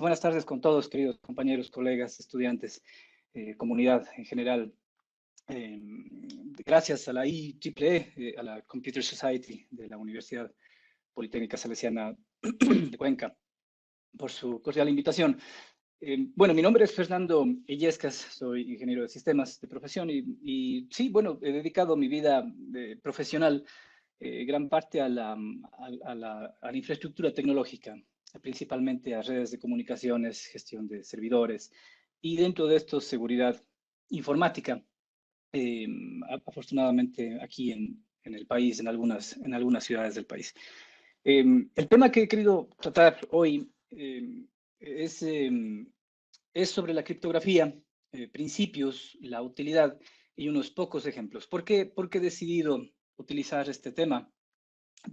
buenas tardes con todos, queridos compañeros, colegas, estudiantes, comunidad en general. Eh, Gracias a la IEEE, a la Computer Society de la Universidad Politécnica Salesiana de Cuenca, por su cordial invitación. Bueno, mi nombre es Fernando Illescas, soy ingeniero de sistemas de profesión y sí, bueno, he dedicado mi vida profesional gran parte a la infraestructura tecnológica, principalmente a redes de comunicaciones, gestión de servidores y dentro de esto seguridad informática. eh, Afortunadamente aquí en el país, en algunas ciudades del país. El tema que he querido tratar hoy es, es sobre la criptografía, principios, la utilidad y unos pocos ejemplos. ¿Por qué he decidido utilizar este tema?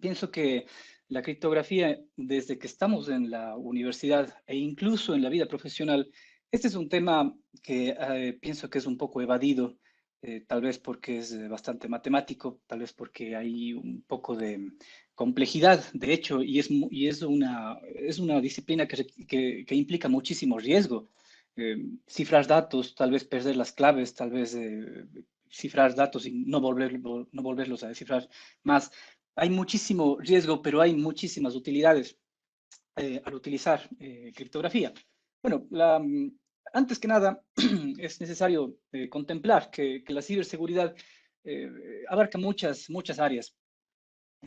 Pienso que la criptografía, desde que estamos en la universidad e incluso en la vida profesional, este es un tema que pienso que es un poco evadido, tal vez porque es bastante matemático, tal vez porque hay un poco de complejidad, de hecho, y es una disciplina que implica muchísimo riesgo. Cifrar datos, tal vez perder las claves, tal vez cifrar datos y no volverlos a descifrar más. Hay muchísimo riesgo, pero hay muchísimas utilidades al utilizar criptografía. Bueno, antes que nada, es necesario contemplar que la ciberseguridad abarca muchas áreas.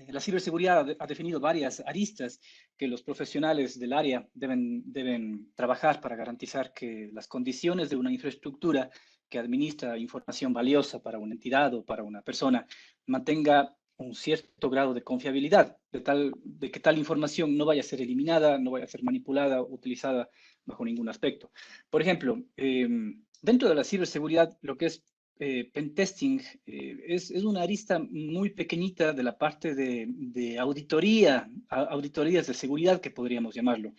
La ciberseguridad ha definido varias aristas que los profesionales del área deben trabajar para garantizar que las condiciones de una infraestructura que administra información valiosa para una entidad o para una persona mantenga un cierto grado de confiabilidad, de que tal información no vaya a ser eliminada, no vaya a ser manipulada o utilizada bajo ningún aspecto. Por ejemplo, dentro de la ciberseguridad, lo que es pentesting es una arista muy pequeñita de la parte de auditorías de seguridad, que podríamos llamarlo.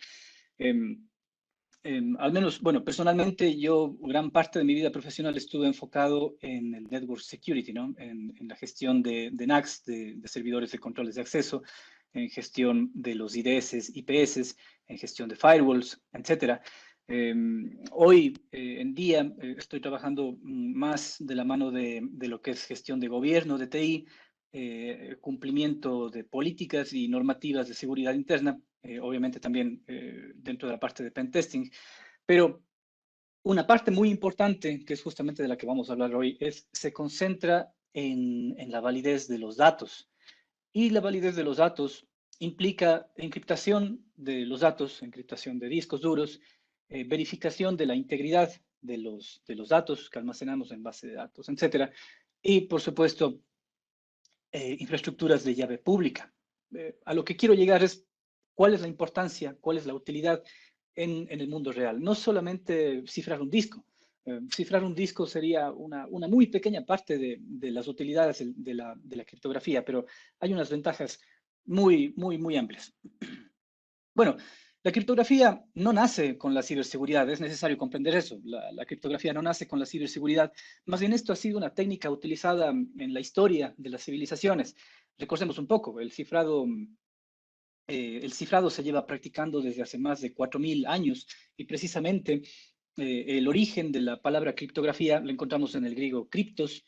Al menos, bueno, personalmente yo gran parte de mi vida profesional estuve enfocado en el network security, ¿no? En la gestión de NACs, de servidores de controles de acceso, en gestión de los IDS, IPS, en gestión de firewalls, etcétera. Hoy en día estoy trabajando más de la mano de lo que es gestión de gobierno, de TI, cumplimiento de políticas y normativas de seguridad interna, obviamente también dentro de la parte de pentesting, pero una parte muy importante, que es justamente de la que vamos a hablar hoy, se concentra en la validez de los datos. Y la validez de los datos implica encriptación de los datos, encriptación de discos duros, verificación de la integridad de los datos que almacenamos en base de datos, etcétera. Y, por supuesto, infraestructuras de llave pública. A lo que quiero llegar es cuál es la importancia, cuál es la utilidad en el mundo real. No solamente cifrar un disco. Cifrar un disco sería una muy pequeña parte de las utilidades de la criptografía, pero hay unas ventajas muy amplias. Bueno, la criptografía no nace con la ciberseguridad, es necesario comprender eso. La criptografía no nace con la ciberseguridad, más bien esto ha sido una técnica utilizada en la historia de las civilizaciones. Recordemos un poco, el cifrado se lleva practicando desde hace más de 4.000 años y precisamente el origen de la palabra criptografía lo encontramos en el griego criptos,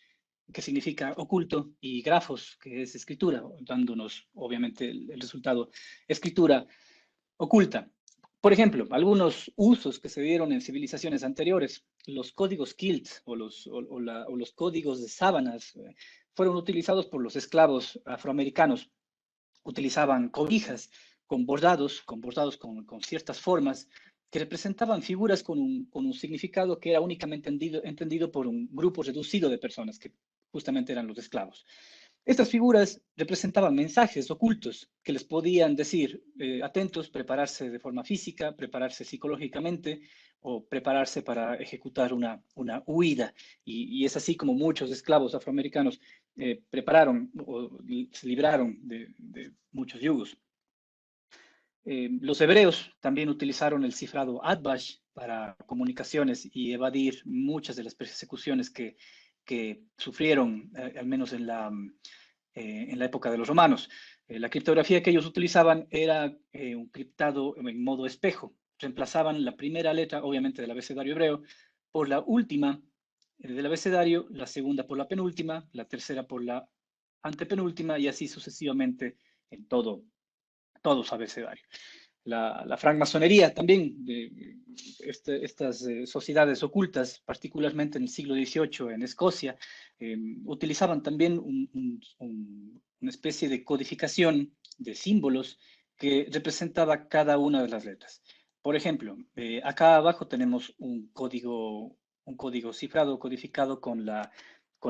que significa oculto, y grafos, que es escritura, dándonos obviamente el resultado escritura oculta. Por ejemplo, algunos usos que se dieron en civilizaciones anteriores, los códigos Kilt o los códigos de sábanas fueron utilizados por los esclavos afroamericanos. Utilizaban cobijas con bordados con ciertas formas que representaban figuras con un significado que era únicamente entendido por un grupo reducido de personas, que justamente eran los esclavos. Estas figuras representaban mensajes ocultos que les podían decir, atentos, prepararse de forma física, prepararse psicológicamente o prepararse para ejecutar una huida. Y es así como muchos esclavos afroamericanos prepararon o se libraron de muchos yugos. Los hebreos también utilizaron el cifrado Atbash para comunicaciones y evadir muchas de las persecuciones que sufrieron, al menos en la época de los romanos. La criptografía que ellos utilizaban era un criptado en modo espejo, reemplazaban la primera letra, obviamente del abecedario hebreo, por la última del abecedario, la segunda por la penúltima, la tercera por la antepenúltima y así sucesivamente en todo su abecedario. La francmasonería también, estas sociedades ocultas, particularmente en el siglo XVIII en Escocia, utilizaban también una especie de codificación de símbolos que representaba cada una de las letras. Por ejemplo, acá abajo tenemos un código cifrado, codificado con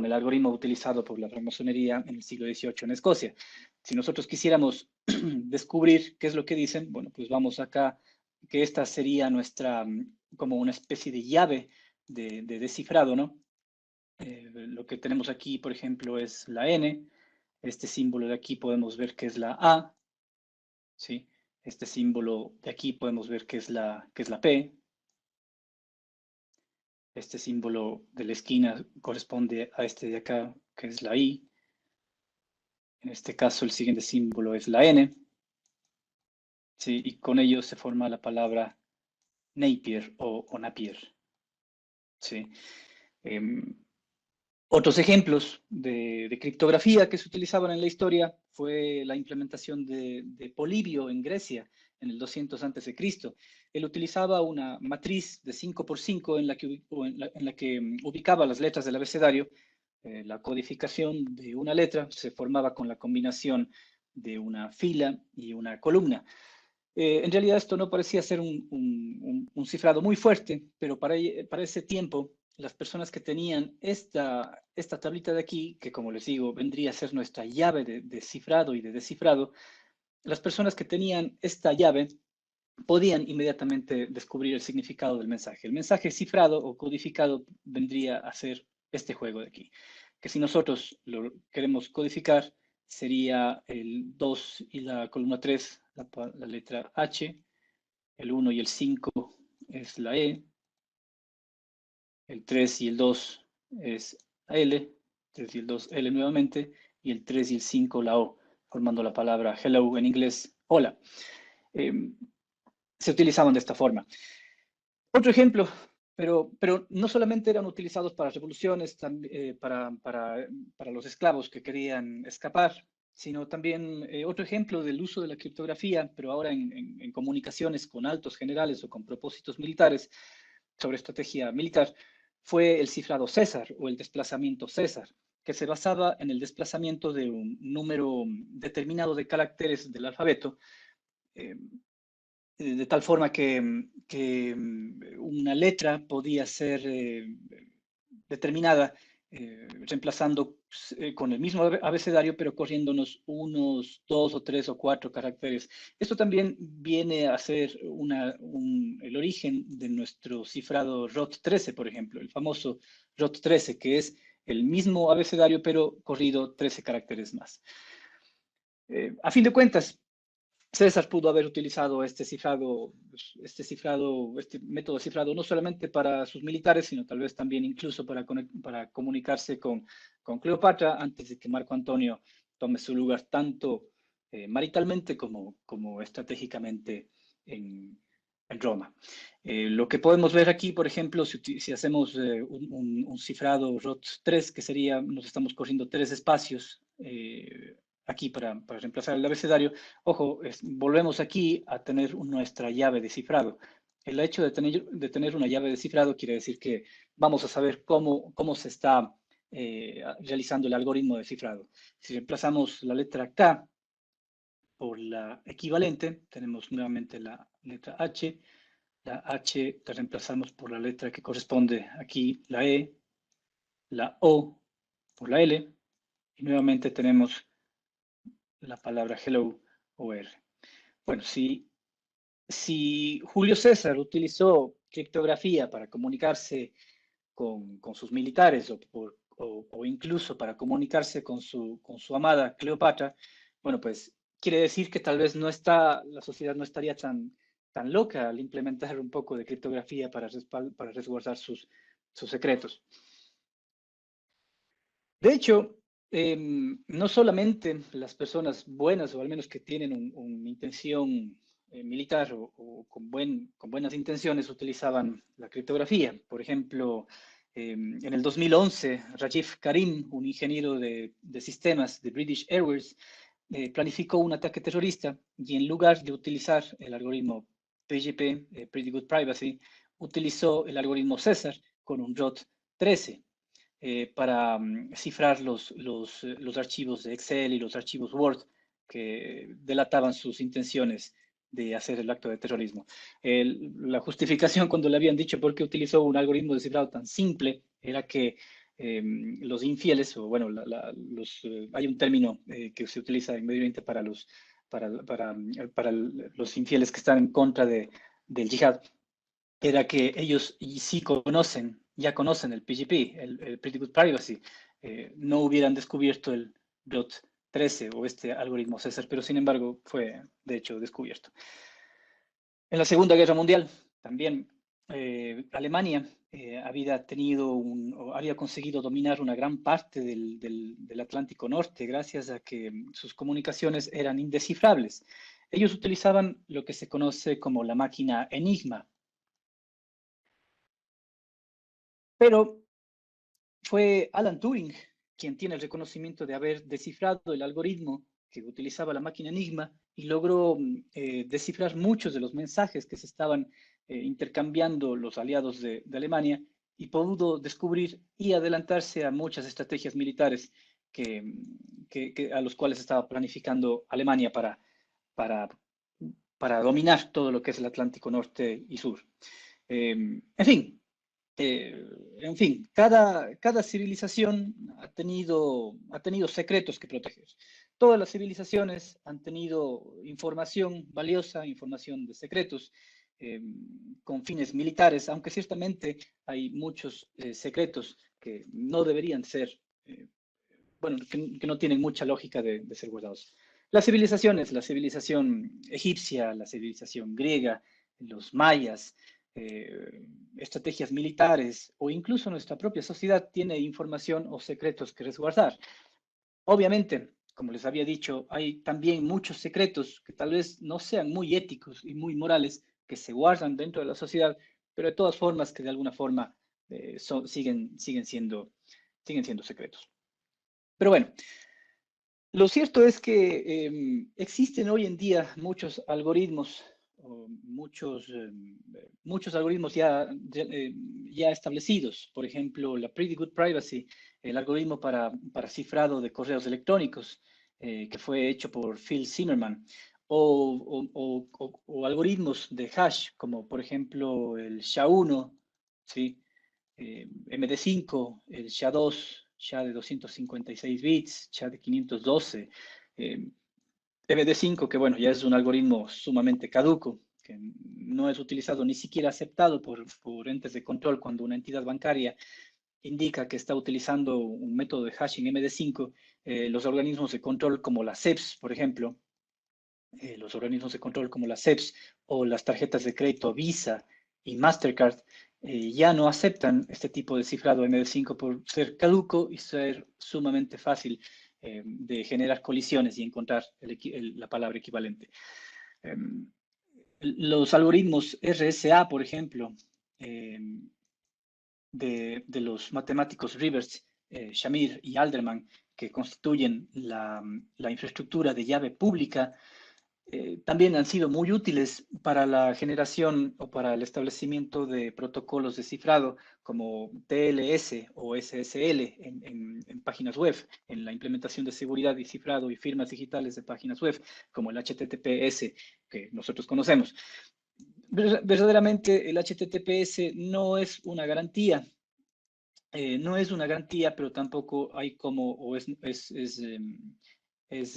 el algoritmo utilizado por la francmasonería en el siglo XVIII en Escocia. Si nosotros quisiéramos descubrir qué es lo que dicen, bueno, pues vamos acá, que esta sería nuestra, como una especie de llave de descifrado, ¿no? Lo que tenemos aquí, por ejemplo, es la N. Este símbolo de aquí podemos ver que es la A, ¿sí? Este símbolo de aquí podemos ver que es la P. Este símbolo de la esquina corresponde a este de acá, que es la I. En este caso, el siguiente símbolo es la N. ¿Sí? Y con ello se forma la palabra Napier o Napier. ¿Sí? Otros ejemplos de criptografía que se utilizaban en la historia fue la implementación de Polibio en Grecia en el 200 a.C. Él utilizaba una matriz de 5 por 5 en la que ubicaba las letras del abecedario. La codificación de una letra se formaba con la combinación de una fila y una columna. En realidad esto no parecía ser un cifrado muy fuerte, pero para ese tiempo las personas que tenían esta tablita de aquí, que como les digo, vendría a ser nuestra llave de cifrado y de descifrado, las personas que tenían esta llave podían inmediatamente descubrir el significado del mensaje. El mensaje cifrado o codificado vendría a ser este juego de aquí, que si nosotros lo queremos codificar, sería el 2 y la columna 3, la letra H, el 1 y el 5 es la E, el 3 y el 2 es L, 3 y el 2 L nuevamente, y el 3 y el 5 la O, formando la palabra hello en inglés, hola. Se utilizaban de esta forma. Otro ejemplo, pero no solamente eran utilizados para revoluciones, para los esclavos que querían escapar, sino también otro ejemplo del uso de la criptografía, pero ahora en comunicaciones con altos generales o con propósitos militares sobre estrategia militar, fue el cifrado César o el desplazamiento César, que se basaba en el desplazamiento de un número determinado de caracteres del alfabeto, de tal forma que una letra podía ser determinada reemplazando con el mismo abecedario, pero corriéndonos unos 2 o 3 o 4 caracteres. Esto también viene a ser el origen de nuestro cifrado ROT13, por ejemplo, el famoso ROT13, que es el mismo abecedario, pero corrido 13 caracteres más. A fin de cuentas, César pudo haber utilizado este método de cifrado no solamente para sus militares, sino tal vez también incluso para comunicarse con Cleopatra antes de que Marco Antonio tome su lugar tanto maritalmente como estratégicamente en Roma. Lo que podemos ver aquí, por ejemplo, si hacemos un cifrado ROT3, que sería, nos estamos corriendo 3 espacios aquí para reemplazar el abecedario. Ojo, volvemos aquí a tener nuestra llave de cifrado. El hecho de tener una llave de cifrado quiere decir que vamos a saber cómo se está realizando el algoritmo de cifrado. Si reemplazamos la letra K por la equivalente, tenemos nuevamente la letra H. La H la reemplazamos por la letra que corresponde aquí, la E, la O por la L, y nuevamente tenemos la palabra hello o R. Bueno, si Julio César utilizó criptografía para comunicarse con sus militares o incluso para comunicarse con su amada Cleopatra, bueno, pues quiere decir que tal vez la sociedad no estaría tan loca al implementar un poco de criptografía para resguardar sus secretos. De hecho, no solamente las personas buenas o al menos que tienen una intención militar o con buenas intenciones utilizaban la criptografía. Por ejemplo, en el 2011, Rajiv Karim, un ingeniero de sistemas de British Airways, planificó un ataque terrorista y en lugar de utilizar el algoritmo PGP, Pretty Good Privacy, utilizó el algoritmo César con un ROT 13 para cifrar los archivos de Excel y los archivos Word que delataban sus intenciones de hacer el acto de terrorismo. La justificación cuando le habían dicho por qué utilizó un algoritmo de cifrado tan simple era que los infieles, o bueno, hay un término que se utiliza en Medio Oriente para los infieles que están en contra del yihad, era que ellos sí ya conocen el PGP, el Pretty Good Privacy, no hubieran descubierto el DOT 13 o este algoritmo César, pero sin embargo fue de hecho descubierto. En la Segunda Guerra Mundial también Alemania había conseguido dominar una gran parte del Atlántico Norte gracias a que sus comunicaciones eran indescifrables. Ellos utilizaban lo que se conoce como la máquina Enigma. Pero fue Alan Turing quien tiene el reconocimiento de haber descifrado el algoritmo que utilizaba la máquina Enigma y logró descifrar muchos de los mensajes que se estaban intercambiando los aliados de Alemania y pudo descubrir y adelantarse a muchas estrategias militares a los cuales estaba planificando Alemania para dominar todo lo que es el Atlántico Norte y Sur. En fin, cada civilización ha tenido secretos que proteger. Todas las civilizaciones han tenido información valiosa, información de secretos, con fines militares, aunque ciertamente hay muchos secretos que no deberían ser, bueno, que no tienen mucha lógica de ser guardados. Las civilizaciones, la civilización egipcia, la civilización griega, los mayas, estrategias militares o incluso nuestra propia sociedad tiene información o secretos que resguardar. Obviamente, como les había dicho, hay también muchos secretos que tal vez no sean muy éticos y muy morales que se guardan dentro de la sociedad, pero de todas formas que de alguna forma siguen siendo secretos. Pero bueno, lo cierto es que existen hoy en día muchos algoritmos, muchos algoritmos ya establecidos. Por ejemplo, la Pretty Good Privacy, el algoritmo para cifrado de correos electrónicos, que fue hecho por Phil Zimmermann, o algoritmos de hash, como por ejemplo el SHA-1, ¿sí? MD5, el SHA-2, SHA de 256 bits, SHA de 512, MD5, que bueno, ya es un algoritmo sumamente caduco, que no es utilizado ni siquiera aceptado por entes de control cuando una entidad bancaria indica que está utilizando un método de hashing MD5, los organismos de control como la CEPS, por ejemplo, los organismos de control como la CEPS o las tarjetas de crédito Visa y Mastercard ya no aceptan este tipo de cifrado MD5 por ser caduco y ser sumamente fácil de generar colisiones y encontrar la palabra equivalente. Los algoritmos RSA, por ejemplo, de los matemáticos Rivers, Shamir y Alderman, que constituyen la infraestructura de llave pública, también han sido muy útiles para la generación o para el establecimiento de protocolos de cifrado como TLS o SSL en páginas web, en la implementación de seguridad y cifrado y firmas digitales de páginas web, como el HTTPS que nosotros conocemos. Verdaderamente el HTTPS no es una garantía. No es una garantía, pero tampoco hay como, o es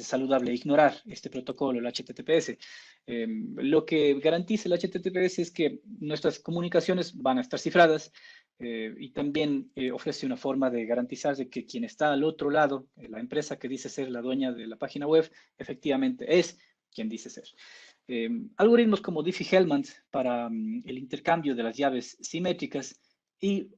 saludable ignorar este protocolo, el HTTPS. Lo que garantiza el HTTPS es que nuestras comunicaciones van a estar cifradas y también ofrece una forma de garantizar de que quien está al otro lado, la empresa que dice ser la dueña de la página web, efectivamente es quien dice ser. Algoritmos como Diffie-Hellman para el intercambio de las llaves simétricas y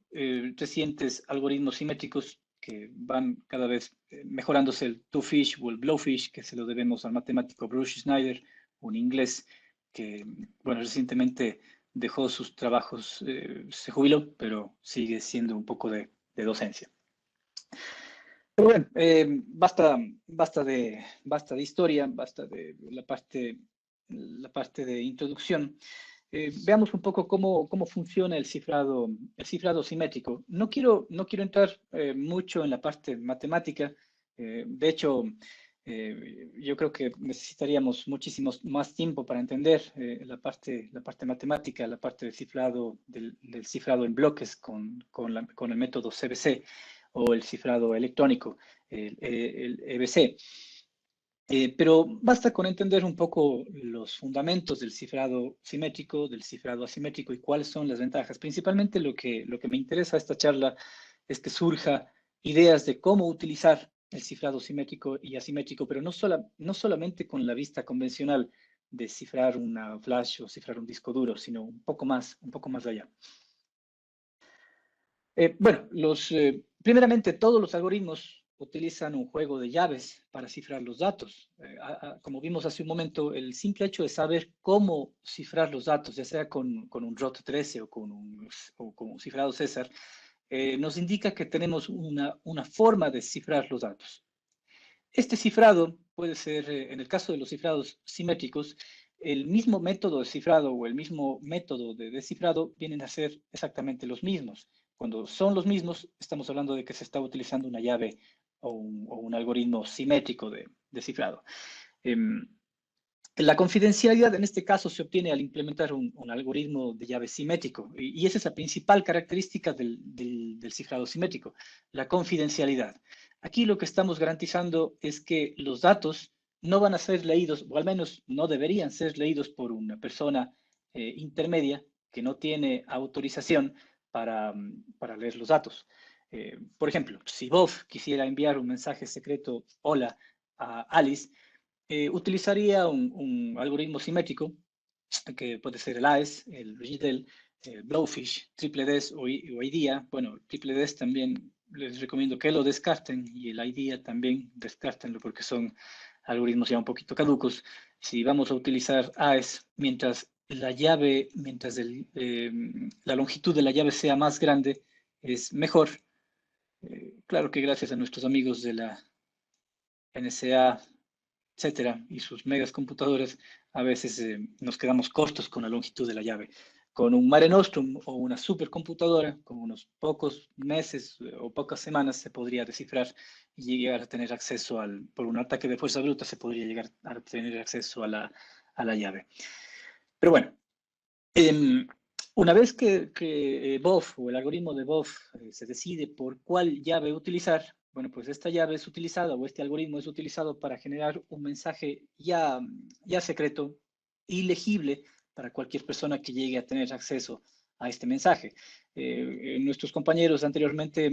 recientes algoritmos simétricos que van cada vez mejorándose, el two-fish o el blowfish, que se lo debemos al matemático Bruce Schneider, un inglés que bueno, recientemente dejó sus trabajos, se jubiló, pero sigue siendo un poco de docencia. Pero bueno, basta de historia, basta de la parte de introducción. Veamos un poco cómo funciona el cifrado simétrico. No quiero entrar mucho en la parte matemática. De hecho, yo creo que necesitaríamos muchísimo más tiempo para entender la parte matemática, la parte del cifrado en bloques con el método CBC o el cifrado electrónico, el EBC. Pero basta con entender un poco los fundamentos del cifrado simétrico, del cifrado asimétrico y cuáles son las ventajas. Principalmente lo que me interesa esta charla es que surja ideas de cómo utilizar el cifrado simétrico y asimétrico, pero no solamente con la vista convencional de cifrar una flash o cifrar un disco duro, sino un poco más allá. Bueno, primeramente todos los algoritmos utilizan un juego de llaves para cifrar los datos. Como vimos hace un momento, el simple hecho de saber cómo cifrar los datos, ya sea con un ROT13 o con un cifrado César, nos indica que tenemos una forma de cifrar los datos. Este cifrado puede ser, en el caso de los cifrados simétricos, el mismo método de cifrado o el mismo método de descifrado vienen a ser exactamente los mismos. Cuando son los mismos, estamos hablando de que se está utilizando una llave o un algoritmo simétrico de cifrado. La confidencialidad en este caso se obtiene al implementar un algoritmo de llave simétrico y esa es la principal característica del cifrado simétrico, la confidencialidad. Aquí lo que estamos garantizando es que los datos no van a ser leídos, o al menos no deberían ser leídos por una persona intermedia que no tiene autorización para leer los datos. Por ejemplo, si Bob quisiera enviar un mensaje secreto hola a Alice, utilizaría un algoritmo simétrico que puede ser el AES, el RIDDLE, el Blowfish, TripleDES o IDEA. Bueno, TripleDES también les recomiendo que lo descarten y el IDEA también descártenlo porque son algoritmos ya un poquito caducos. Si vamos a utilizar AES, mientras la longitud de la llave sea más grande, es mejor. Claro que gracias a nuestros amigos de la NSA, etcétera, y sus megas computadoras, a veces nos quedamos cortos con la longitud de la llave. Con un Mare Nostrum o una supercomputadora, con unos pocos meses o pocas semanas se podría descifrar y llegar a tener acceso por un ataque de fuerza bruta, se podría llegar a tener acceso a la llave. Pero bueno, una vez que BOF o el algoritmo de BOF se decide por cuál llave utilizar, bueno, pues esta llave es utilizada o este algoritmo es utilizado para generar un mensaje ya secreto y legible para cualquier persona que llegue a tener acceso a este mensaje. Nuestros compañeros anteriormente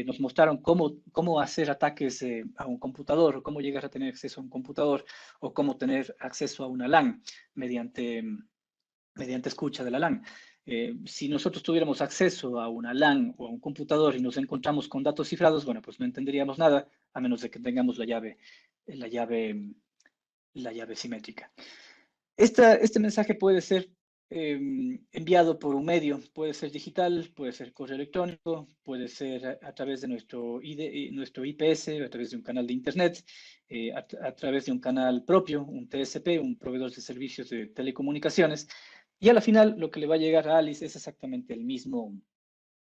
nos mostraron cómo hacer ataques a un computador, o cómo llegar a tener acceso a un computador, o cómo tener acceso a una LAN mediante escucha de la LAN. Si nosotros tuviéramos acceso a una LAN o a un computador y nos encontramos con datos cifrados, bueno, pues no entenderíamos nada a menos de que tengamos la llave simétrica. Este mensaje puede ser enviado por un medio, puede ser digital, puede ser correo electrónico, puede ser a través de nuestro IPS, a través de un canal de internet, a través de un canal propio, un TSP, un proveedor de servicios de telecomunicaciones. Y a la final, lo que le va a llegar a Alice es exactamente el mismo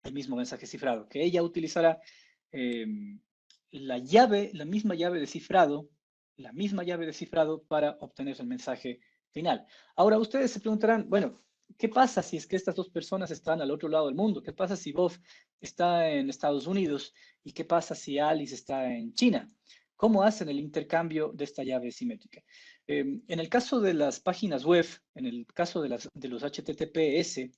mensaje cifrado, que ella utilizará la misma llave de cifrado para obtener el mensaje final. Ahora, ustedes se preguntarán, bueno, ¿qué pasa si es que estas dos personas están al otro lado del mundo? ¿Qué pasa si Bob está en Estados Unidos? ¿Y qué pasa si Alice está en China? ¿Cómo hacen el intercambio de esta llave simétrica? En el caso de las páginas web, en el caso de los HTTPS,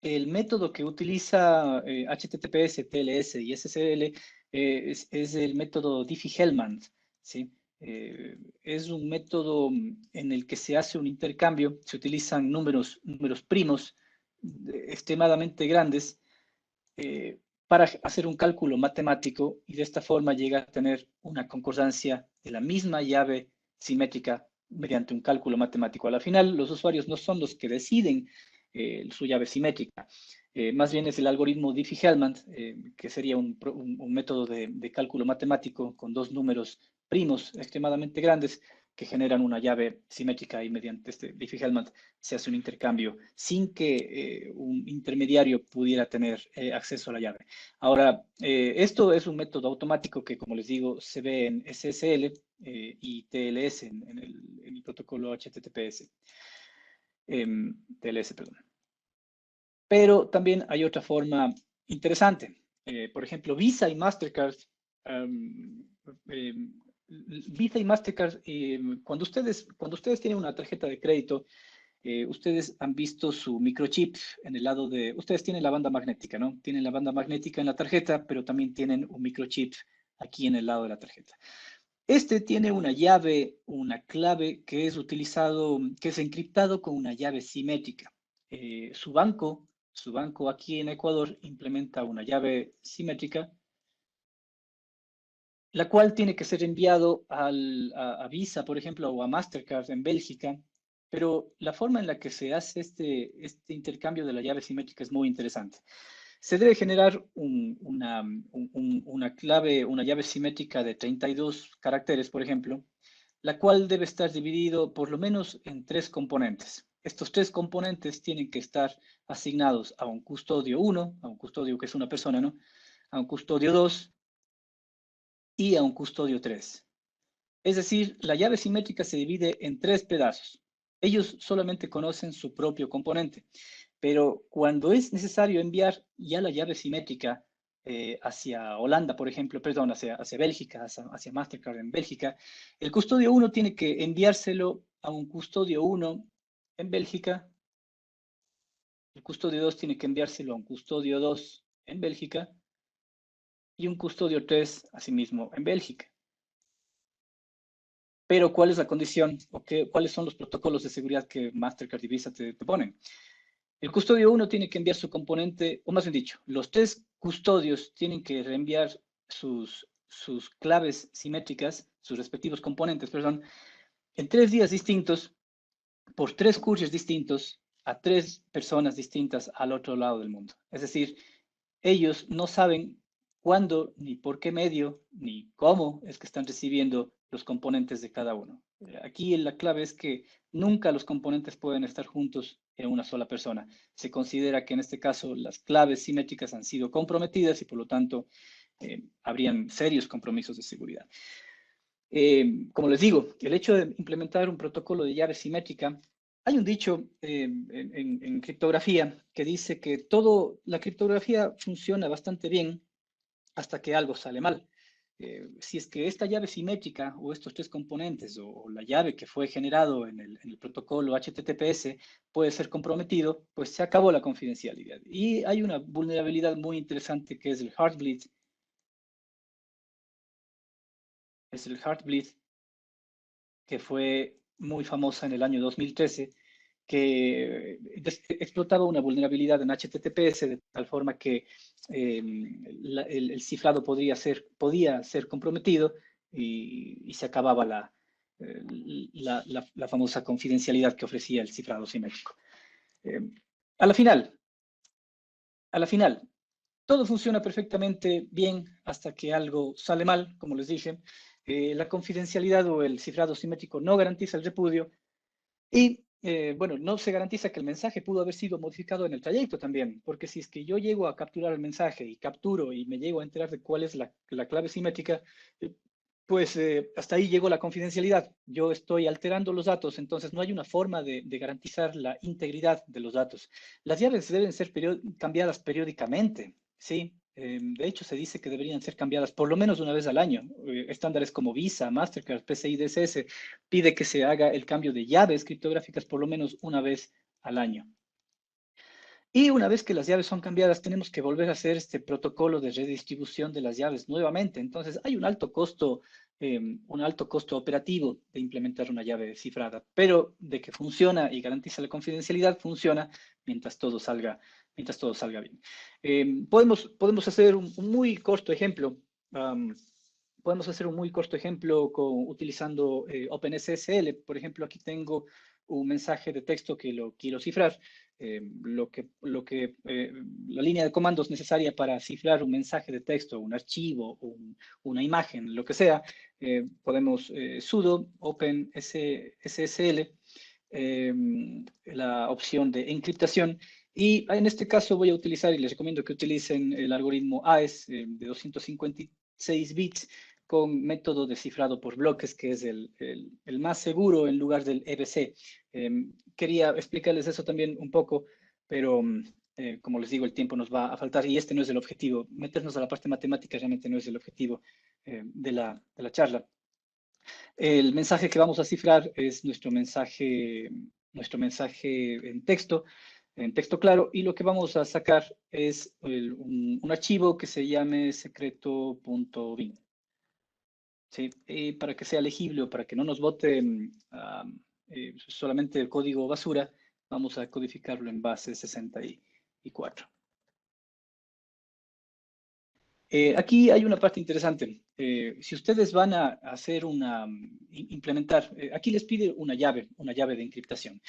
el método que utiliza HTTPS, TLS y SSL es el método Diffie-Hellman, ¿sí? Es un método en el que se hace un intercambio, se utilizan números primos extremadamente grandes para hacer un cálculo matemático y de esta forma llegar a tener una concordancia de la misma llave simétrica mediante un cálculo matemático. A la final, los usuarios no son los que deciden su llave simétrica. Más bien es el algoritmo Diffie-Hellman, que sería un método de cálculo matemático con dos números primos extremadamente grandes que generan una llave simétrica y mediante este Diffie-Hellman se hace un intercambio sin que un intermediario pudiera tener acceso a la llave. Ahora, esto es un método automático que, como les digo, se ve en SSL y TLS, en el protocolo HTTPS. TLS, perdón. Pero también hay otra forma interesante. Por ejemplo, Visa y Mastercard, Visa y Mastercard, cuando ustedes tienen una tarjeta de crédito, ustedes han visto su microchip en el lado de, ustedes tienen la banda magnética, ¿no? Tienen la banda magnética en la tarjeta, pero también tienen un microchip aquí en el lado de la tarjeta. Este tiene una llave, una clave que es utilizado, que es encriptado con una llave simétrica. Su banco aquí en Ecuador implementa una llave simétrica, la cual tiene que ser enviado a Visa, por ejemplo, o a Mastercard en Bélgica, pero la forma en la que se hace este intercambio de la llave simétrica es muy interesante. Se debe generar una clave, una llave simétrica de 32 caracteres, por ejemplo, la cual debe estar dividido por lo menos en 3 componentes. Estos 3 componentes tienen que estar asignados a un custodio 1, a un custodio que es una persona, ¿no? A un custodio 2 y a un custodio 3. Es decir, la llave simétrica se divide en 3 pedazos. Ellos solamente conocen su propio componente, pero cuando es necesario enviar ya la llave simétrica hacia Holanda, por ejemplo, perdón, hacia Bélgica, hacia Mastercard en Bélgica, el custodio 1 tiene que enviárselo a un custodio 1 en Bélgica, el custodio 2 tiene que enviárselo a un custodio 2 en Bélgica y un custodio 3 asimismo en Bélgica. Pero, ¿cuál es la condición? ¿O cuáles son los protocolos de seguridad que Mastercard y Visa te ponen? El custodio 1 tiene que enviar su componente, o más bien dicho, los 3 custodios tienen que reenviar sus claves simétricas, sus respectivos componentes, perdón, en 3 días distintos, por 3 couriers distintos, a 3 personas distintas al otro lado del mundo. Es decir, ellos no saben cuándo, ni por qué medio, ni cómo es que están recibiendo los componentes de cada uno. Aquí la clave es que nunca los componentes pueden estar juntos en una sola persona. Se considera que en este caso las claves simétricas han sido comprometidas y por lo tanto habrían serios compromisos de seguridad. Como les digo, el hecho de implementar un protocolo de llave simétrica, hay un dicho en criptografía que dice que la criptografía funciona bastante bien hasta que algo sale mal. Si es que esta llave simétrica o estos 3 componentes o la llave que fue generado en el protocolo HTTPS puede ser comprometido, pues se acabó la confidencialidad. Y hay una vulnerabilidad muy interesante que es el Heartbleed. Es el Heartbleed, que fue muy famosa en el año 2013, que explotaba una vulnerabilidad en HTTPS de tal forma que el cifrado podía ser comprometido y se acababa la famosa confidencialidad que ofrecía el cifrado simétrico. A la final, todo funciona perfectamente bien hasta que algo sale mal, como les dije. La confidencialidad o el cifrado simétrico no garantiza el repudio y, bueno, no se garantiza que el mensaje pudo haber sido modificado en el trayecto también, porque si es que yo llego a capturar el mensaje y capturo y me llego a enterar de cuál es la clave simétrica, pues hasta ahí llegó la confidencialidad. Yo estoy alterando los datos, entonces no hay una forma de garantizar la integridad de los datos. Las llaves deben ser cambiadas periódicamente, ¿sí? De hecho, se dice que deberían ser cambiadas por lo menos una vez al año. Estándares como Visa, Mastercard, PCI DSS pide que se haga el cambio de llaves criptográficas por lo menos una vez al año. Y una vez que las llaves son cambiadas, tenemos que volver a hacer este protocolo de redistribución de las llaves nuevamente. Entonces, hay un alto costo operativo de implementar una llave cifrada, pero de que funciona y garantiza la confidencialidad, funciona mientras todo salga bien. Podemos hacer un muy corto ejemplo. podemos hacer un muy corto ejemplo utilizando OpenSSL. Por ejemplo, aquí tengo un mensaje de texto que lo quiero cifrar. La línea de comandos necesaria para cifrar un mensaje de texto, un archivo, una imagen, lo que sea, podemos sudo OpenSSL, la opción de encriptación. Y en este caso voy a utilizar, y les recomiendo que utilicen el algoritmo AES de 256 bits con método de cifrado por bloques, que es el más seguro en lugar del EBC. Quería explicarles eso también un poco, pero como les digo, el tiempo nos va a faltar y este no es el objetivo. Meternos a la parte matemática realmente no es el objetivo de la charla. El mensaje que vamos a cifrar es nuestro mensaje en texto claro, y lo que vamos a sacar es un archivo que se llame secreto.bin. ¿Sí? Y para que sea legible o para que no nos bote solamente el código basura, vamos a codificarlo en base 64. Aquí hay una parte interesante. Si ustedes van a hacer implementar, aquí les pide una llave de encriptación.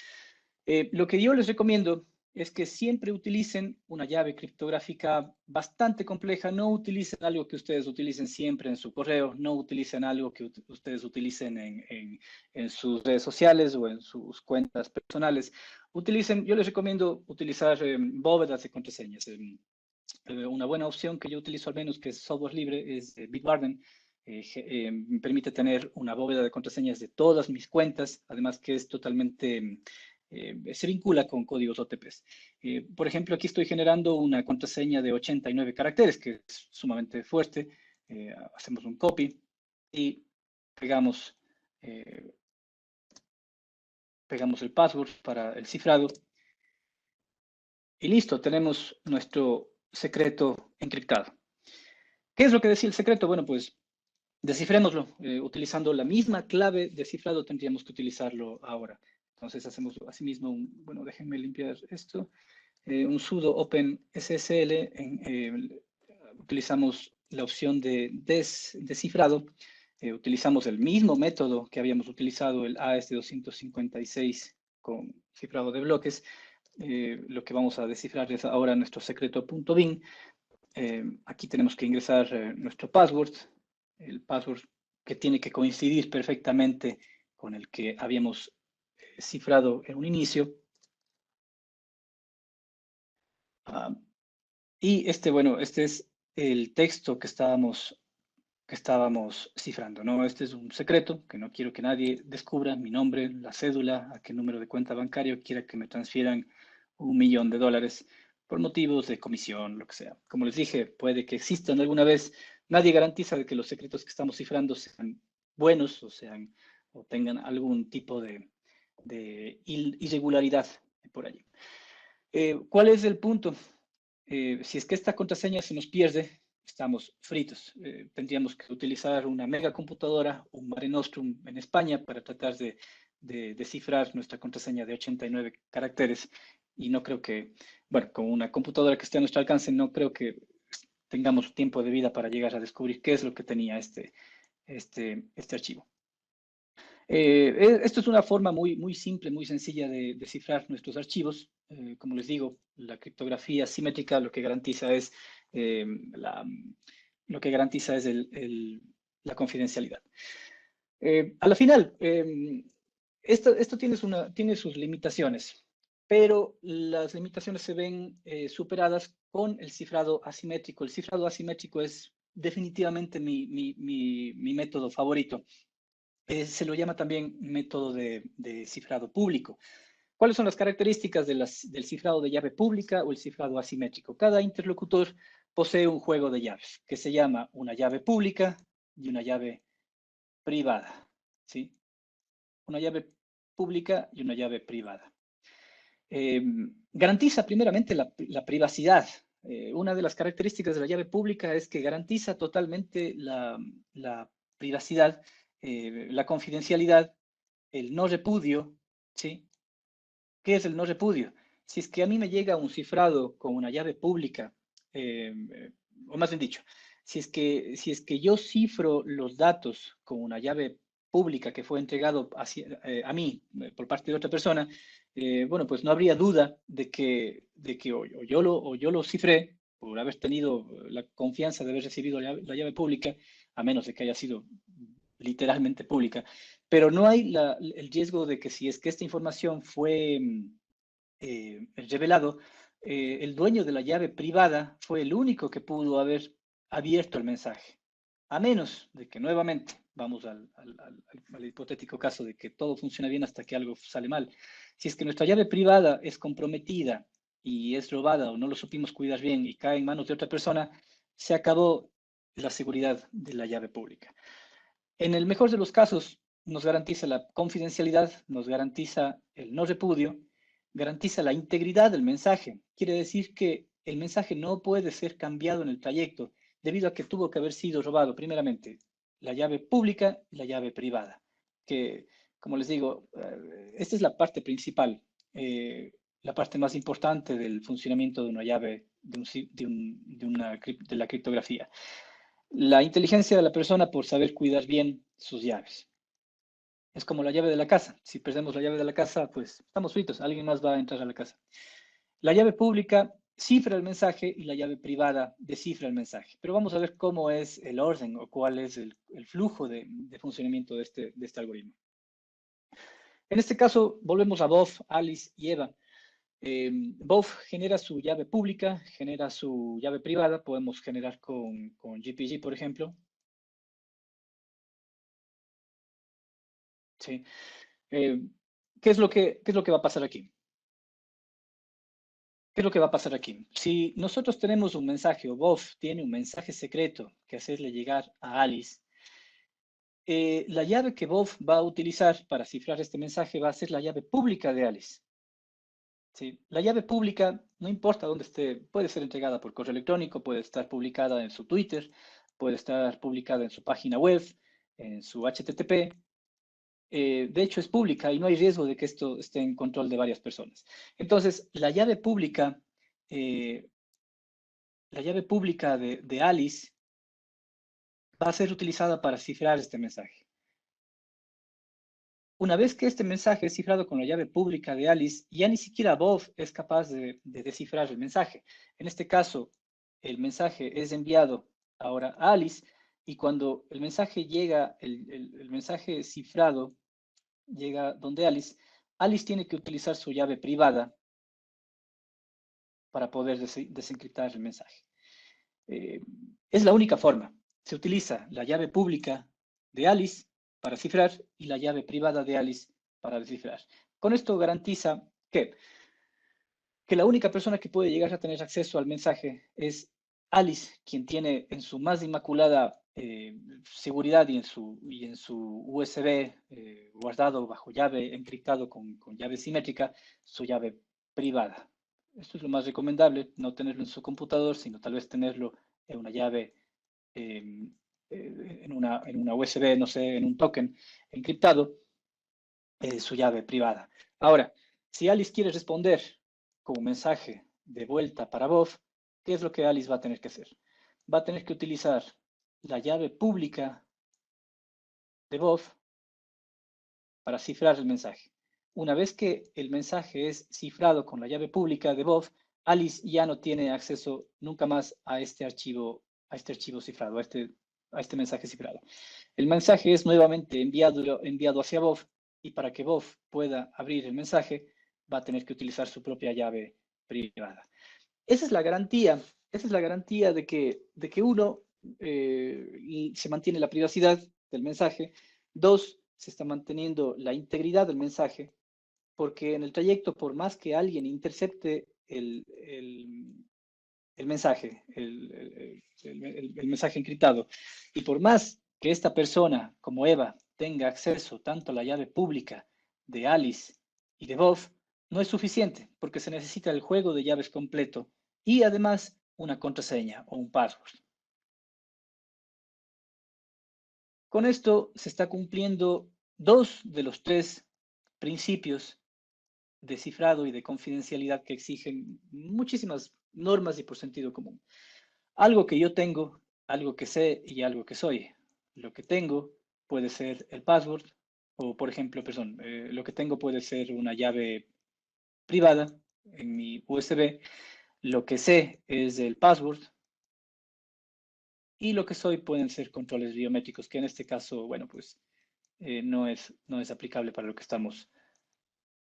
Lo que yo les recomiendo es que siempre utilicen una llave criptográfica bastante compleja. No utilicen algo que ustedes utilicen siempre en su correo, no utilicen algo que ustedes utilicen en sus redes sociales o en sus cuentas personales. Yo les recomiendo utilizar bóvedas de contraseñas. Una buena opción que yo utilizo al menos, que es software libre, es Bitwarden. Me permite tener una bóveda de contraseñas de todas mis cuentas, además que es totalmente, se vincula con códigos OTPs. Por ejemplo, aquí estoy generando una contraseña de 89 caracteres, que es sumamente fuerte. Hacemos un copy y pegamos, pegamos el password para el cifrado. Y listo, tenemos nuestro secreto encriptado. ¿Qué es lo que decía el secreto? Bueno, pues descifrémoslo. Utilizando la misma clave de cifrado tendríamos que utilizarlo ahora. Entonces hacemos asimismo, bueno, déjenme limpiar esto, un sudo OpenSSL, utilizamos la opción de descifrado, utilizamos el mismo método que habíamos utilizado, el AES256 con cifrado de bloques. Lo que vamos a descifrar es ahora nuestro secreto.bin. Aquí tenemos que ingresar nuestro password, el password que tiene que coincidir perfectamente con el que habíamos cifrado en un inicio. Y bueno, este es el texto que estábamos cifrando, ¿no? Este es un secreto que no quiero que nadie descubra: mi nombre, la cédula, a qué número de cuenta bancario quiera que me transfieran $1.000.000 por motivos de comisión, lo que sea. Como les dije, puede que existan alguna vez. Nadie garantiza de que los secretos que estamos cifrando sean buenos o tengan algún tipo de irregularidad por allí. ¿Cuál es el punto? Si es que esta contraseña se nos pierde, estamos fritos. Tendríamos que utilizar una mega computadora, un Mare Nostrum en España, para tratar de descifrar nuestra contraseña de 89 caracteres. Y no creo que, bueno, con una computadora que esté a nuestro alcance, no creo que tengamos tiempo de vida para llegar a descubrir qué es lo que tenía este archivo. Esto es una forma muy simple, muy sencilla de descifrar nuestros archivos. Como les digo, la criptografía simétrica lo que garantiza es, la confidencialidad. A la final, esto tiene sus limitaciones, pero las limitaciones se ven superadas con el cifrado asimétrico. El cifrado asimétrico es definitivamente mi método favorito. Se lo llama también método de cifrado público. ¿Cuáles son las características del cifrado de llave pública o el cifrado asimétrico? Cada interlocutor posee un juego de llaves que se llama una llave pública y una llave privada, ¿sí? Una llave pública y una llave privada. Garantiza primeramente la privacidad. Una de las características de la llave pública es que garantiza totalmente la privacidad, la confidencialidad, el no repudio, ¿sí? ¿Qué es el no repudio? Si es que a mí me llega un cifrado con una llave pública, o más bien dicho, si es que yo cifro los datos con una llave pública que fue entregado a mí por parte de otra persona, bueno, pues no habría duda de que o yo lo cifré por haber tenido la confianza de haber recibido la llave pública, a menos de que haya sido literalmente pública, pero no hay el riesgo de que si es que esta información fue revelado, el dueño de la llave privada fue el único que pudo haber abierto el mensaje. A menos de que nuevamente, vamos al hipotético caso de que todo funciona bien hasta que algo sale mal. Si es que nuestra llave privada es comprometida y es robada o no lo supimos cuidar bien y cae en manos de otra persona, se acabó la seguridad de la llave pública. En el mejor de los casos, nos garantiza la confidencialidad, nos garantiza el no repudio, garantiza la integridad del mensaje. Quiere decir que el mensaje no puede ser cambiado en el trayecto debido a que tuvo que haber sido robado, primeramente, la llave pública y la llave privada. Que, como les digo, esta es la parte principal, la parte más importante del funcionamiento de una llave, de la criptografía. La inteligencia de la persona por saber cuidar bien sus llaves. Es como la llave de la casa. Si perdemos la llave de la casa, pues estamos fritos. Alguien más va a entrar a la casa. La llave pública cifra el mensaje y la llave privada descifra el mensaje. Pero vamos a ver cómo es el orden o cuál es el flujo de funcionamiento de este algoritmo. En este caso, volvemos a Bob, Alice y Eva. Bob genera su llave pública, genera su llave privada. Podemos generar con GPG, por ejemplo. ¿Sí? Eh, qué es lo que va a pasar aquí? ¿Qué es lo que va a pasar aquí? Si nosotros tenemos un mensaje o Bob tiene un mensaje secreto que hacerle llegar a Alice, la llave que Bob va a utilizar para cifrar este mensaje va a ser la llave pública de Alice. ¿Sí? La llave pública, no importa dónde esté, puede ser entregada por correo electrónico, puede estar publicada en su Twitter, puede estar publicada en su página web, en su HTTP. De hecho, es pública y no hay riesgo de que esto esté en control de varias personas. Entonces, eh, la llave pública de Alice va a ser utilizada para cifrar este mensaje. Una vez que este mensaje es cifrado con la llave pública de Alice, ya ni siquiera Bob es capaz de descifrar el mensaje. En este caso, el mensaje es enviado ahora a Alice y cuando el mensaje llega, el mensaje cifrado llega donde Alice, Alice tiene que utilizar su llave privada para poder desencriptar el mensaje. Es la única forma. Se utiliza la llave pública de Alice para cifrar y la llave privada de Alice para descifrar. Con esto garantiza que la única persona que puede llegar a tener acceso al mensaje es Alice, quien tiene en su más inmaculada seguridad y en su USB guardado bajo llave, encriptado con llave simétrica, su llave privada. Esto es lo más recomendable, no tenerlo en su computador, sino tal vez tenerlo en una llave, en una USB, no sé, en un token encriptado, su llave privada. Ahora, si Alice quiere responder con un mensaje de vuelta para Bob, ¿qué es lo que Alice va a tener que hacer? Va a tener que utilizar la llave pública de Bob para cifrar el mensaje. Una vez que el mensaje es cifrado con la llave pública de Bob, Alice ya no tiene acceso nunca más a este archivo cifrado, a este mensaje cifrado. El mensaje es nuevamente enviado hacia Bob y para que Bob pueda abrir el mensaje va a tener que utilizar su propia llave privada. Esa es la garantía de que uno, se mantiene la privacidad del mensaje, dos, se está manteniendo la integridad del mensaje, porque en el trayecto, por más que alguien intercepte el mensaje, el mensaje encriptado, y por más que esta persona, como Eva, tenga acceso tanto a la llave pública de Alice y de Bob, no es suficiente, porque se necesita el juego de llaves completo y además una contraseña o un password. Con esto se está cumpliendo dos de los tres principios de cifrado y de confidencialidad que exigen muchísimas normas y por sentido común. Algo que yo tengo algo que sé y algo que soy. Lo que tengo puede ser el password, o por ejemplo, perdón, lo que tengo puede ser una llave privada en mi USB. Lo que sé es el password y lo que soy pueden ser controles biométricos, que en este caso, bueno, pues no es aplicable para lo que estamos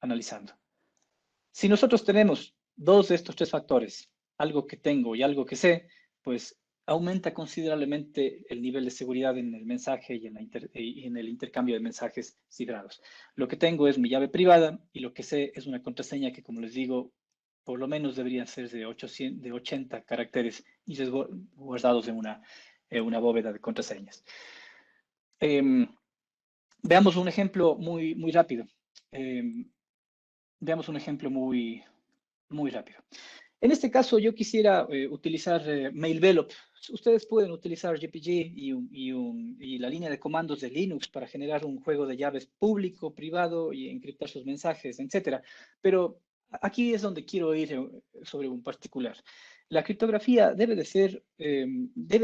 analizando. Si nosotros tenemos dos de estos tres factores, algo que tengo y algo que sé, pues aumenta considerablemente el nivel de seguridad en el mensaje y en el intercambio de mensajes cifrados. Lo que tengo es mi llave privada y lo que sé es una contraseña que, como les digo, por lo menos deberían ser de 80 caracteres y guardados en una bóveda de contraseñas. Veamos un ejemplo muy rápido. Veamos un ejemplo muy rápido. En este caso, yo quisiera utilizar Mailvelop. Ustedes pueden utilizar GPG y la línea de comandos de Linux para generar un juego de llaves público, privado y encriptar sus mensajes, etcétera. Pero aquí es donde quiero ir sobre un particular. La criptografía debe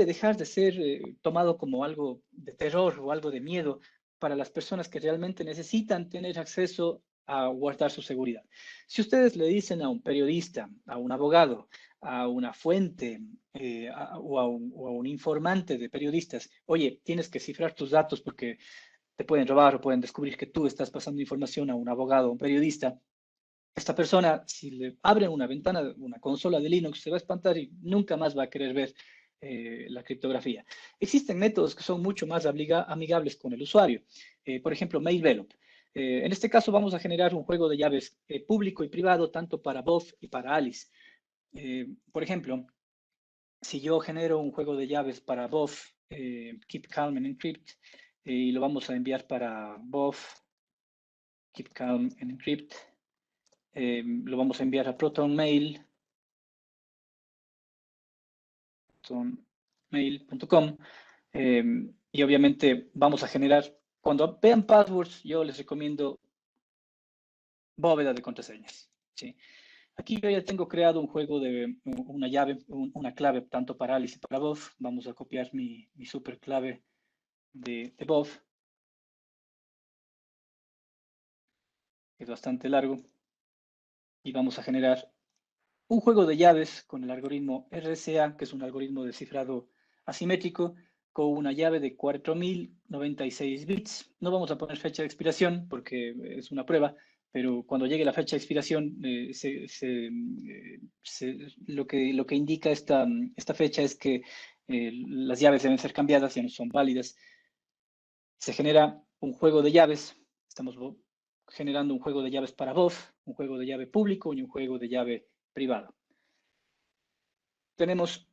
dejar de ser tomado como algo de terror o algo de miedo para las personas que realmente necesitan tener acceso a guardar su seguridad. Si ustedes le dicen a un periodista, a un abogado, a una fuente o a un informante de periodistas, oye, tienes que cifrar tus datos porque te pueden robar o pueden descubrir que tú estás pasando información a un abogado o un periodista, esta persona, si le abren una ventana, una consola de Linux, se va a espantar y nunca más va a querer ver la criptografía. Existen métodos que son mucho más amigables con el usuario. Por ejemplo, Mailvelop. En este caso vamos a generar un juego de llaves público y privado tanto para Bob y para Alice. Por ejemplo, si yo genero un juego de llaves para Bob, Keep Calm and Encrypt, y lo vamos a enviar para Bob, Keep Calm and Encrypt, lo vamos a enviar a protonmail.com y obviamente vamos a generar, cuando vean passwords, yo les recomiendo bóveda de contraseñas. ¿Sí? Aquí yo ya tengo creado un juego de una llave, una clave tanto para Alice y para Bob. Vamos a copiar mi super clave de Bob. Es bastante largo. Y vamos a generar un juego de llaves con el algoritmo RSA, que es un algoritmo de cifrado asimétrico, con una llave de 4096 bits. No vamos a poner fecha de expiración porque es una prueba, pero cuando llegue la fecha de expiración, lo que indica esta fecha es que las llaves deben ser cambiadas, ya no son válidas. Se genera un juego de llaves. Estamos generando un juego de llaves para Bob, un juego de llave público y un juego de llave privado. Tenemos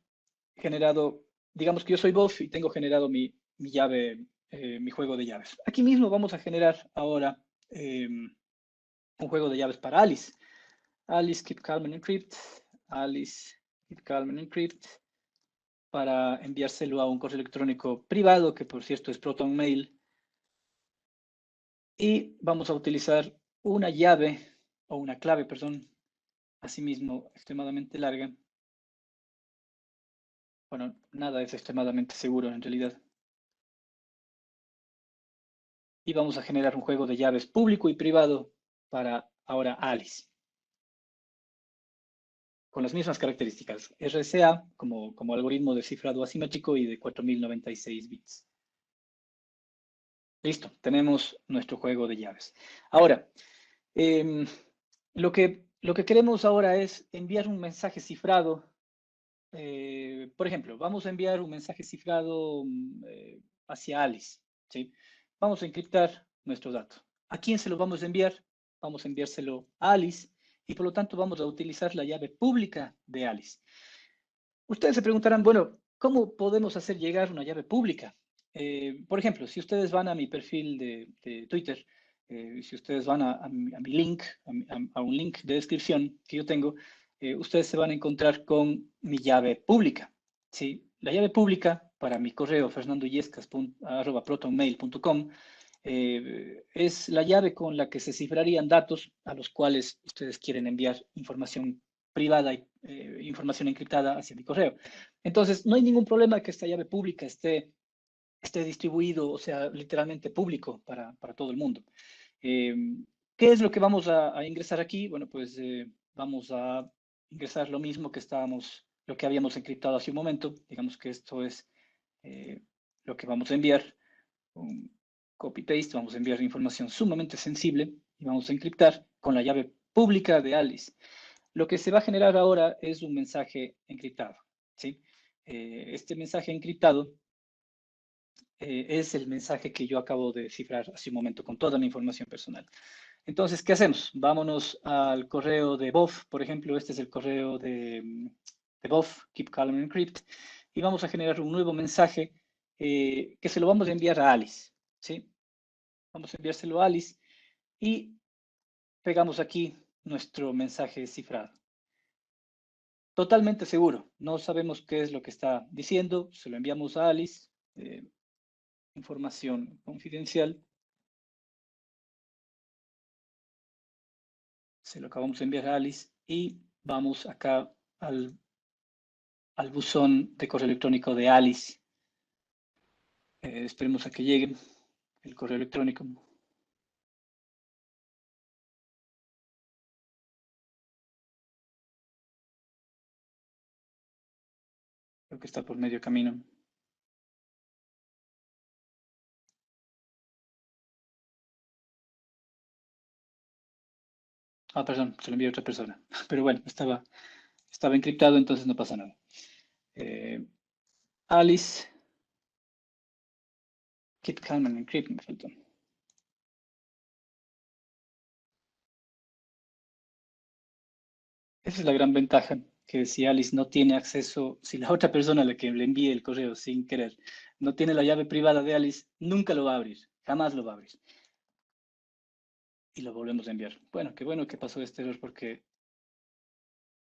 generado, digamos que yo soy Bob y tengo generado mi llave, mi juego de llaves. Aquí mismo vamos a generar ahora un juego de llaves para Alice. Alice Keep Calm and Encrypt. Alice Keep Calm and Encrypt. Para enviárselo a un correo electrónico privado, que por cierto es Proton Mail. Y vamos a utilizar una llave o una clave, perdón, asimismo extremadamente larga. Bueno, nada es extremadamente seguro en realidad. Y vamos a generar un juego de llaves público y privado para ahora Alice. Con las mismas características. RSA como algoritmo de cifrado asimétrico y de 4096 bits. Listo, tenemos nuestro juego de llaves. Ahora, lo que queremos ahora es enviar un mensaje cifrado. Por ejemplo, vamos a enviar un mensaje cifrado hacia Alice. ¿Sí? Vamos a encriptar nuestro dato. ¿A quién se lo vamos a enviar? Vamos a enviárselo a Alice y por lo tanto vamos a utilizar la llave pública de Alice. Ustedes se preguntarán, bueno, ¿cómo podemos hacer llegar una llave pública? Por ejemplo, si ustedes van a mi perfil de Twitter, si ustedes van a mi link, a un link de descripción que yo tengo, ustedes se van a encontrar con mi llave pública. ¿Sí? La llave pública para mi correo fernandoyescas@protonmail.com es la llave con la que se cifrarían datos a los cuales ustedes quieren enviar información privada y información encriptada hacia mi correo. Entonces, no hay ningún problema que esta llave pública esté distribuido, o sea, literalmente público para todo el mundo. ¿Qué es lo que vamos a ingresar aquí? Bueno, pues vamos a ingresar lo mismo lo que habíamos encriptado hace un momento. Digamos que esto es lo que vamos a enviar. Un copy-paste, vamos a enviar información sumamente sensible y vamos a encriptar con la llave pública de Alice. Lo que se va a generar ahora es un mensaje encriptado, ¿sí? Este mensaje encriptado es el mensaje que yo acabo de cifrar hace un momento con toda mi información personal. Entonces, ¿qué hacemos? Vámonos al correo de BOF, por ejemplo, este es el correo de BOF, Keep Calm and Encrypt, y vamos a generar un nuevo mensaje que se lo vamos a enviar a Alice, ¿sí? Vamos a enviárselo a Alice y pegamos aquí nuestro mensaje cifrado. Totalmente seguro, no sabemos qué es lo que está diciendo, se lo enviamos a Alice, información confidencial. Se lo acabamos de enviar a Alice y vamos acá al buzón de correo electrónico de Alice. Esperemos a que llegue el correo electrónico. Creo que está por medio camino. Ah, perdón, se lo envié a otra persona. Pero bueno, estaba encriptado, entonces no pasa nada. Alice, keep calm and encrypt, me faltó. Esa es la gran ventaja, que si Alice no tiene acceso, si la otra persona a la que le envíe el correo sin querer no tiene la llave privada de Alice, nunca lo va a abrir, jamás lo va a abrir. Y lo volvemos a enviar. Bueno que pasó este error porque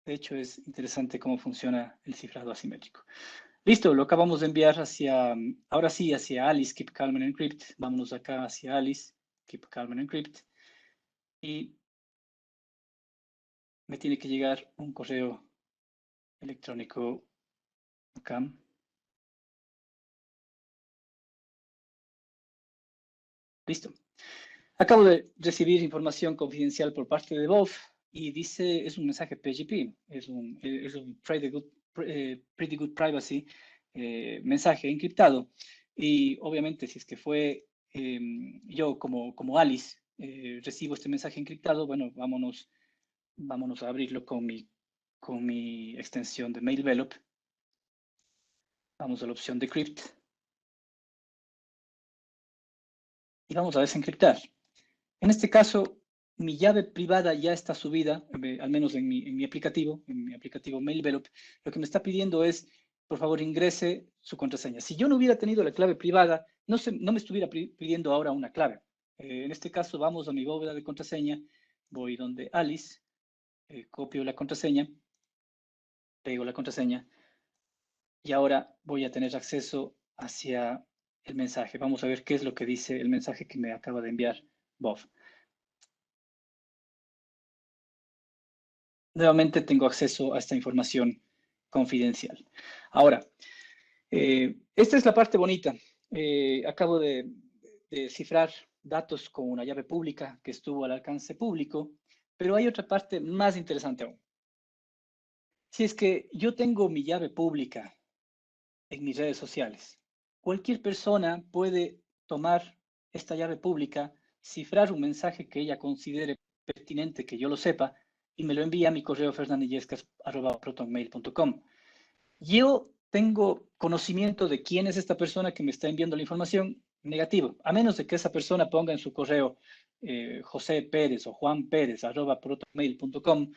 de hecho es interesante cómo funciona el cifrado asimétrico. Listo, lo acabamos de enviar ahora sí, hacia Alice, Keep Calm and Encrypt. Vámonos acá hacia Alice, Keep Calm and Encrypt. Y me tiene que llegar un correo electrónico acá. Listo. Acabo de recibir información confidencial por parte de BOF y dice, es un mensaje PGP, es un pretty good privacy mensaje encriptado. Y obviamente si es que fue yo como Alice recibo este mensaje encriptado, bueno, vámonos a abrirlo con mi extensión de MailVelop. Vamos a la opción Decrypt. Y vamos a desencriptar. En este caso, mi llave privada ya está subida, al menos en mi aplicativo MailVelop. Lo que me está pidiendo es, por favor, ingrese su contraseña. Si yo no hubiera tenido la clave privada, no me estuviera pidiendo ahora una clave. En este caso, vamos a mi bóveda de contraseña, voy donde Alice, copio la contraseña, pego la contraseña y ahora voy a tener acceso hacia el mensaje. Vamos a ver qué es lo que dice el mensaje que me acaba de enviar Bob. Nuevamente tengo acceso a esta información confidencial. Ahora, esta es la parte bonita. Acabo de cifrar datos con una llave pública que estuvo al alcance público, pero hay otra parte más interesante aún. Si es que yo tengo mi llave pública en mis redes sociales, cualquier persona puede tomar esta llave pública, cifrar un mensaje que ella considere pertinente, que yo lo sepa, y me lo envía a mi correo fernandillescas@protonmail.com. Yo tengo conocimiento de quién es esta persona que me está enviando la información. Negativo, a menos de que esa persona ponga en su correo José Pérez o Juan Pérez @protonmail.com,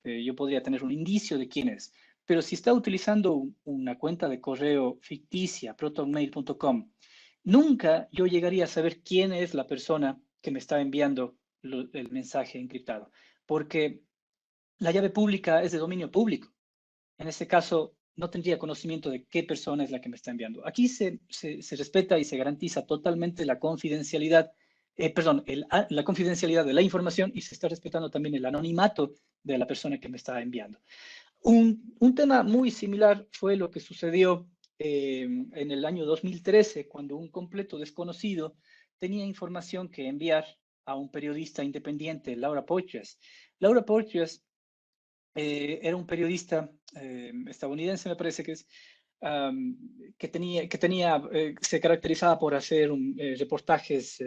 yo podría tener un indicio de quién es. Pero si está utilizando una cuenta de correo ficticia, protonmail.com, nunca yo llegaría a saber quién es la persona que me está enviando el mensaje encriptado, porque la llave pública es de dominio público. En este caso, no tendría conocimiento de qué persona es la que me está enviando. Aquí se respeta y se garantiza totalmente la confidencialidad la confidencialidad de la información y se está respetando también el anonimato de la persona que me está enviando. Un tema muy similar fue lo que sucedió en el año 2013, cuando un completo desconocido tenía información que enviar a un periodista independiente, Laura Poitras. Laura Poitras era un periodista estadounidense, me parece que es, se caracterizaba por hacer reportajes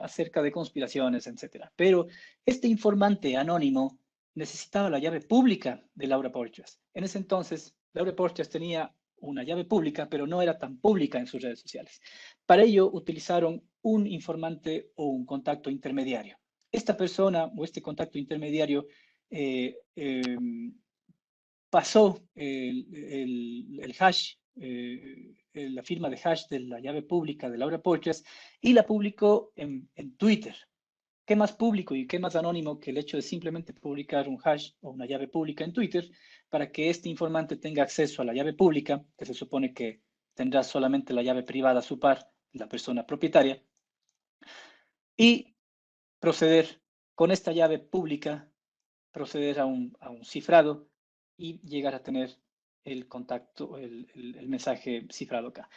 acerca de conspiraciones, etcétera. Pero este informante anónimo necesitaba la llave pública de Laura Poitras. En ese entonces, Laura Poitras tenía una llave pública, pero no era tan pública en sus redes sociales. Para ello, utilizaron un informante o un contacto intermediario. Esta persona o este contacto intermediario pasó el hash, la firma de hash de la llave pública de Laura Poitras y la publicó en Twitter. ¿Qué más público y qué más anónimo que el hecho de simplemente publicar un hash o una llave pública en Twitter para que este informante tenga acceso a la llave pública, que se supone que tendrá solamente la llave privada a su par, la persona propietaria, y proceder con esta llave pública, proceder a un cifrado y llegar a tener el contacto, el mensaje cifrado acá.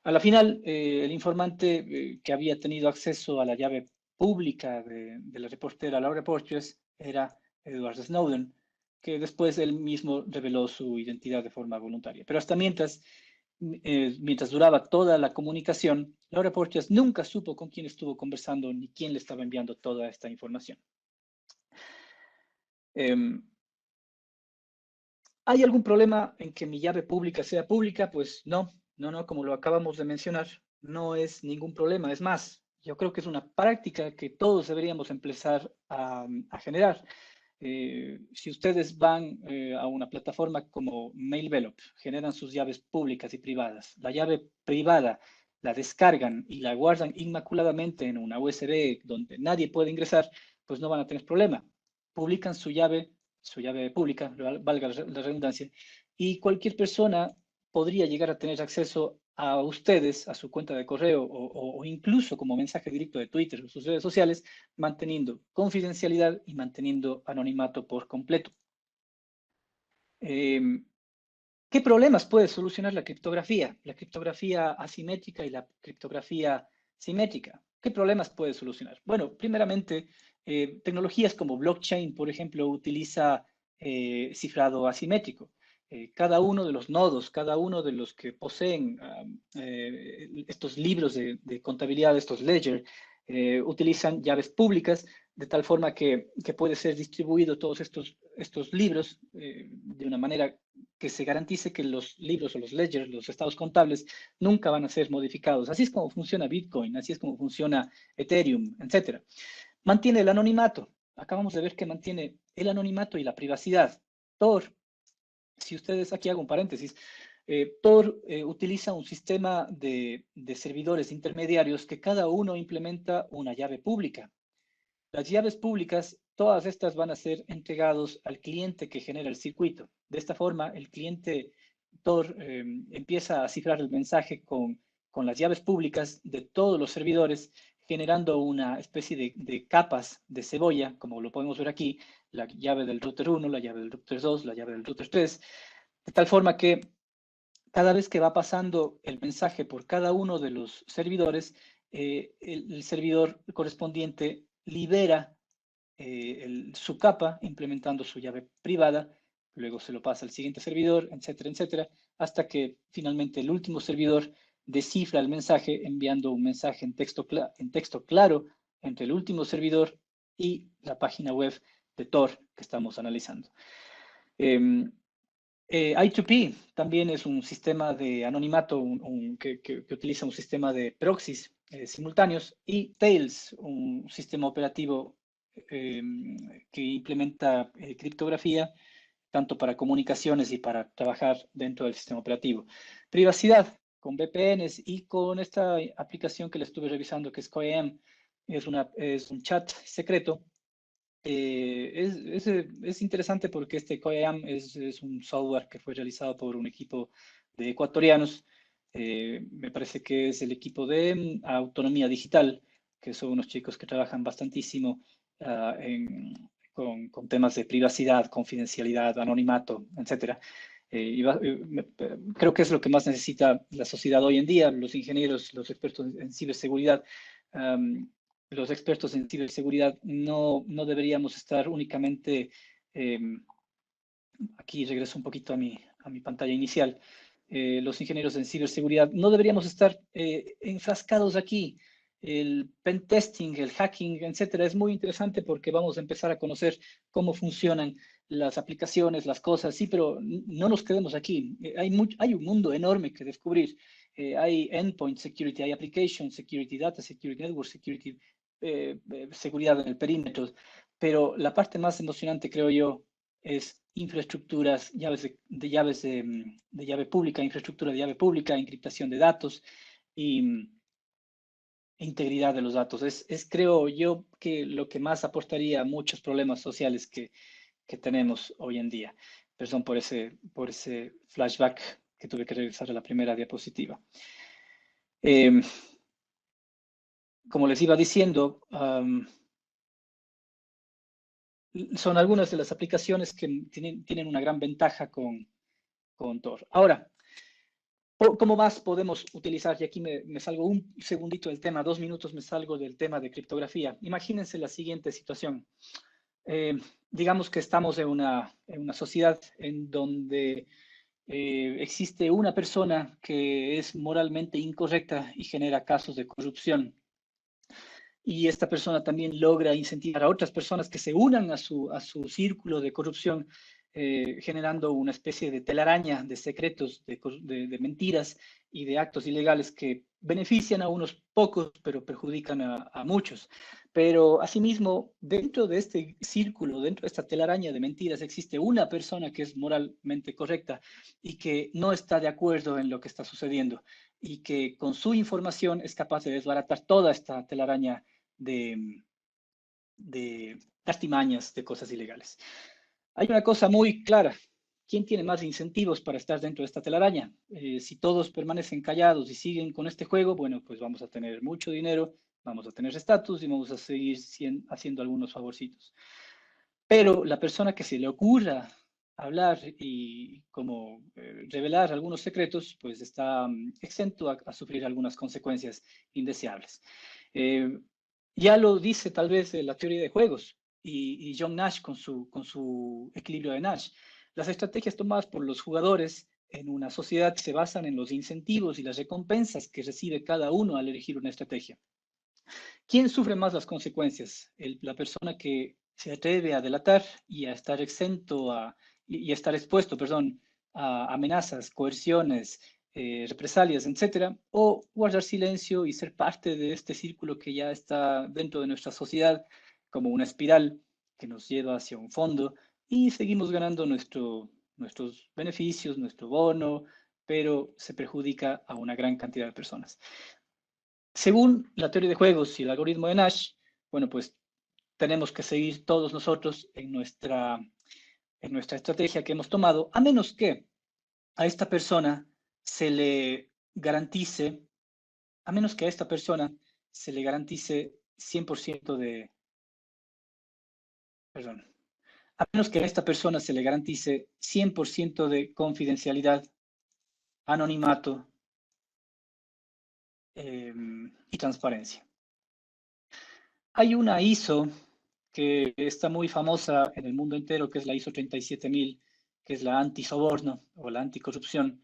A la final, el informante que había tenido acceso a la llave pública de la reportera Laura Poitras era Edward Snowden, que después él mismo reveló su identidad de forma voluntaria. Pero hasta mientras duraba toda la comunicación, Laura Poitras nunca supo con quién estuvo conversando ni quién le estaba enviando toda esta información. ¿Hay algún problema en que mi llave pública sea pública? Pues no, como lo acabamos de mencionar, no es ningún problema. Es más, yo creo que es una práctica que todos deberíamos empezar a generar. Si ustedes van a una plataforma como MailVelop, generan sus llaves públicas y privadas. La llave privada la descargan y la guardan inmaculadamente en una USB donde nadie puede ingresar, pues no van a tener problema. Publican su llave pública, valga la redundancia, y cualquier persona podría llegar a tener acceso a ustedes, a su cuenta de correo o incluso como mensaje directo de Twitter o sus redes sociales, manteniendo confidencialidad y manteniendo anonimato por completo. ¿Qué problemas puede solucionar la criptografía? La criptografía asimétrica y la criptografía simétrica. ¿Qué problemas puede solucionar? Bueno, primeramente, tecnologías como blockchain, por ejemplo, utiliza cifrado asimétrico. Cada uno de los nodos, cada uno de los que poseen estos libros de contabilidad, estos ledger, utilizan llaves públicas de tal forma que puede ser distribuido todos estos libros de una manera que se garantice que los libros o los ledgers, los estados contables, nunca van a ser modificados. Así es como funciona Bitcoin, así es como funciona Ethereum, etc. Mantiene el anonimato. Acabamos de ver que mantiene el anonimato y la privacidad. Tor, si ustedes, aquí hago un paréntesis, Tor utiliza un sistema de servidores intermediarios que cada uno implementa una llave pública. Las llaves públicas, todas estas van a ser entregados al cliente que genera el circuito. De esta forma, el cliente Tor empieza a cifrar el mensaje con las llaves públicas de todos los servidores, generando una especie de capas de cebolla, como lo podemos ver aquí, la llave del router 1, la llave del router 2, la llave del router 3, de tal forma que cada vez que va pasando el mensaje por cada uno de los servidores, el servidor correspondiente libera su capa implementando su llave privada, luego se lo pasa al siguiente servidor, etcétera, etcétera, hasta que finalmente el último servidor descifra el mensaje enviando un mensaje en texto claro entre el último servidor y la página web de Tor que estamos analizando. I2P también es un sistema de anonimato que utiliza un sistema de proxies simultáneos, y Tails, un sistema operativo que implementa criptografía tanto para comunicaciones y para trabajar dentro del sistema operativo. Privacidad con VPNs y con esta aplicación que le estuve revisando que es QIAM, es un chat secreto. Es interesante porque este QIAM es un software que fue realizado por un equipo de ecuatorianos. Me parece que es el equipo de Autonomía Digital, que son unos chicos que trabajan bastantísimo con temas de privacidad, confidencialidad, anonimato, etcétera. Creo que es lo que más necesita la sociedad hoy en día, los ingenieros, los expertos en ciberseguridad. Los expertos en ciberseguridad no deberíamos estar únicamente, aquí regreso un poquito a mi pantalla inicial, los ingenieros en ciberseguridad no deberíamos estar enfrascados aquí. El pentesting, el hacking, etcétera, es muy interesante porque vamos a empezar a conocer cómo funcionan las aplicaciones, las cosas, sí, pero no nos quedemos aquí. Hay un mundo enorme que descubrir. Hay endpoint security, hay application security, data security, network security, seguridad en el perímetro, pero la parte más emocionante, creo yo, es infraestructuras, de llave pública, infraestructura de llave pública, encriptación de datos y integridad de los datos. Creo yo, que lo que más aportaría a muchos problemas sociales que tenemos hoy en día. Perdón por ese flashback que tuve que regresar a la primera diapositiva. Como les iba diciendo, son algunas de las aplicaciones que tienen una gran ventaja con Tor. Ahora, ¿cómo más podemos utilizar? Y aquí me salgo un segundito del tema, 2 minutos me salgo del tema de criptografía. Imagínense la siguiente situación. Digamos que estamos en una sociedad en donde existe una persona que es moralmente incorrecta y genera casos de corrupción. Y esta persona también logra incentivar a otras personas que se unan a su círculo de corrupción, generando una especie de telaraña de secretos, de mentiras y de actos ilegales que benefician a unos pocos, pero perjudican a muchos. Pero asimismo, dentro de este círculo, dentro de esta telaraña de mentiras, existe una persona que es moralmente correcta y que no está de acuerdo en lo que está sucediendo y que con su información es capaz de desbaratar toda esta telaraña de artimañas, de cosas ilegales. Hay una cosa muy clara. ¿Quién tiene más incentivos para estar dentro de esta telaraña? Si todos permanecen callados y siguen con este juego, bueno, pues vamos a tener mucho dinero, vamos a tener estatus y vamos a seguir haciendo algunos favorcitos. Pero la persona que se le ocurra hablar y como revelar algunos secretos, pues está exento a sufrir algunas consecuencias indeseables. Ya lo dice tal vez la teoría de juegos y John Nash con su equilibrio de Nash. Las estrategias tomadas por los jugadores en una sociedad se basan en los incentivos y las recompensas que recibe cada uno al elegir una estrategia. ¿Quién sufre más las consecuencias? La persona que se atreve a delatar y a estar y a estar expuesto, perdón, a amenazas, coerciones, represalias, etcétera, o guardar silencio y ser parte de este círculo que ya está dentro de nuestra sociedad como una espiral que nos lleva hacia un fondo y seguimos ganando nuestros beneficios, nuestro bono, pero se perjudica a una gran cantidad de personas. Según la teoría de juegos y el algoritmo de Nash, bueno, pues tenemos que seguir todos nosotros en nuestra estrategia que hemos tomado, a menos que a esta persona se le garantice, a menos que a esta persona se le garantice 100% de, perdón, a menos que a esta persona se le garantice 100% de confidencialidad, anonimato y transparencia. Hay una ISO que está muy famosa en el mundo entero, que es la ISO 37000, que es la antisoborno o la anticorrupción.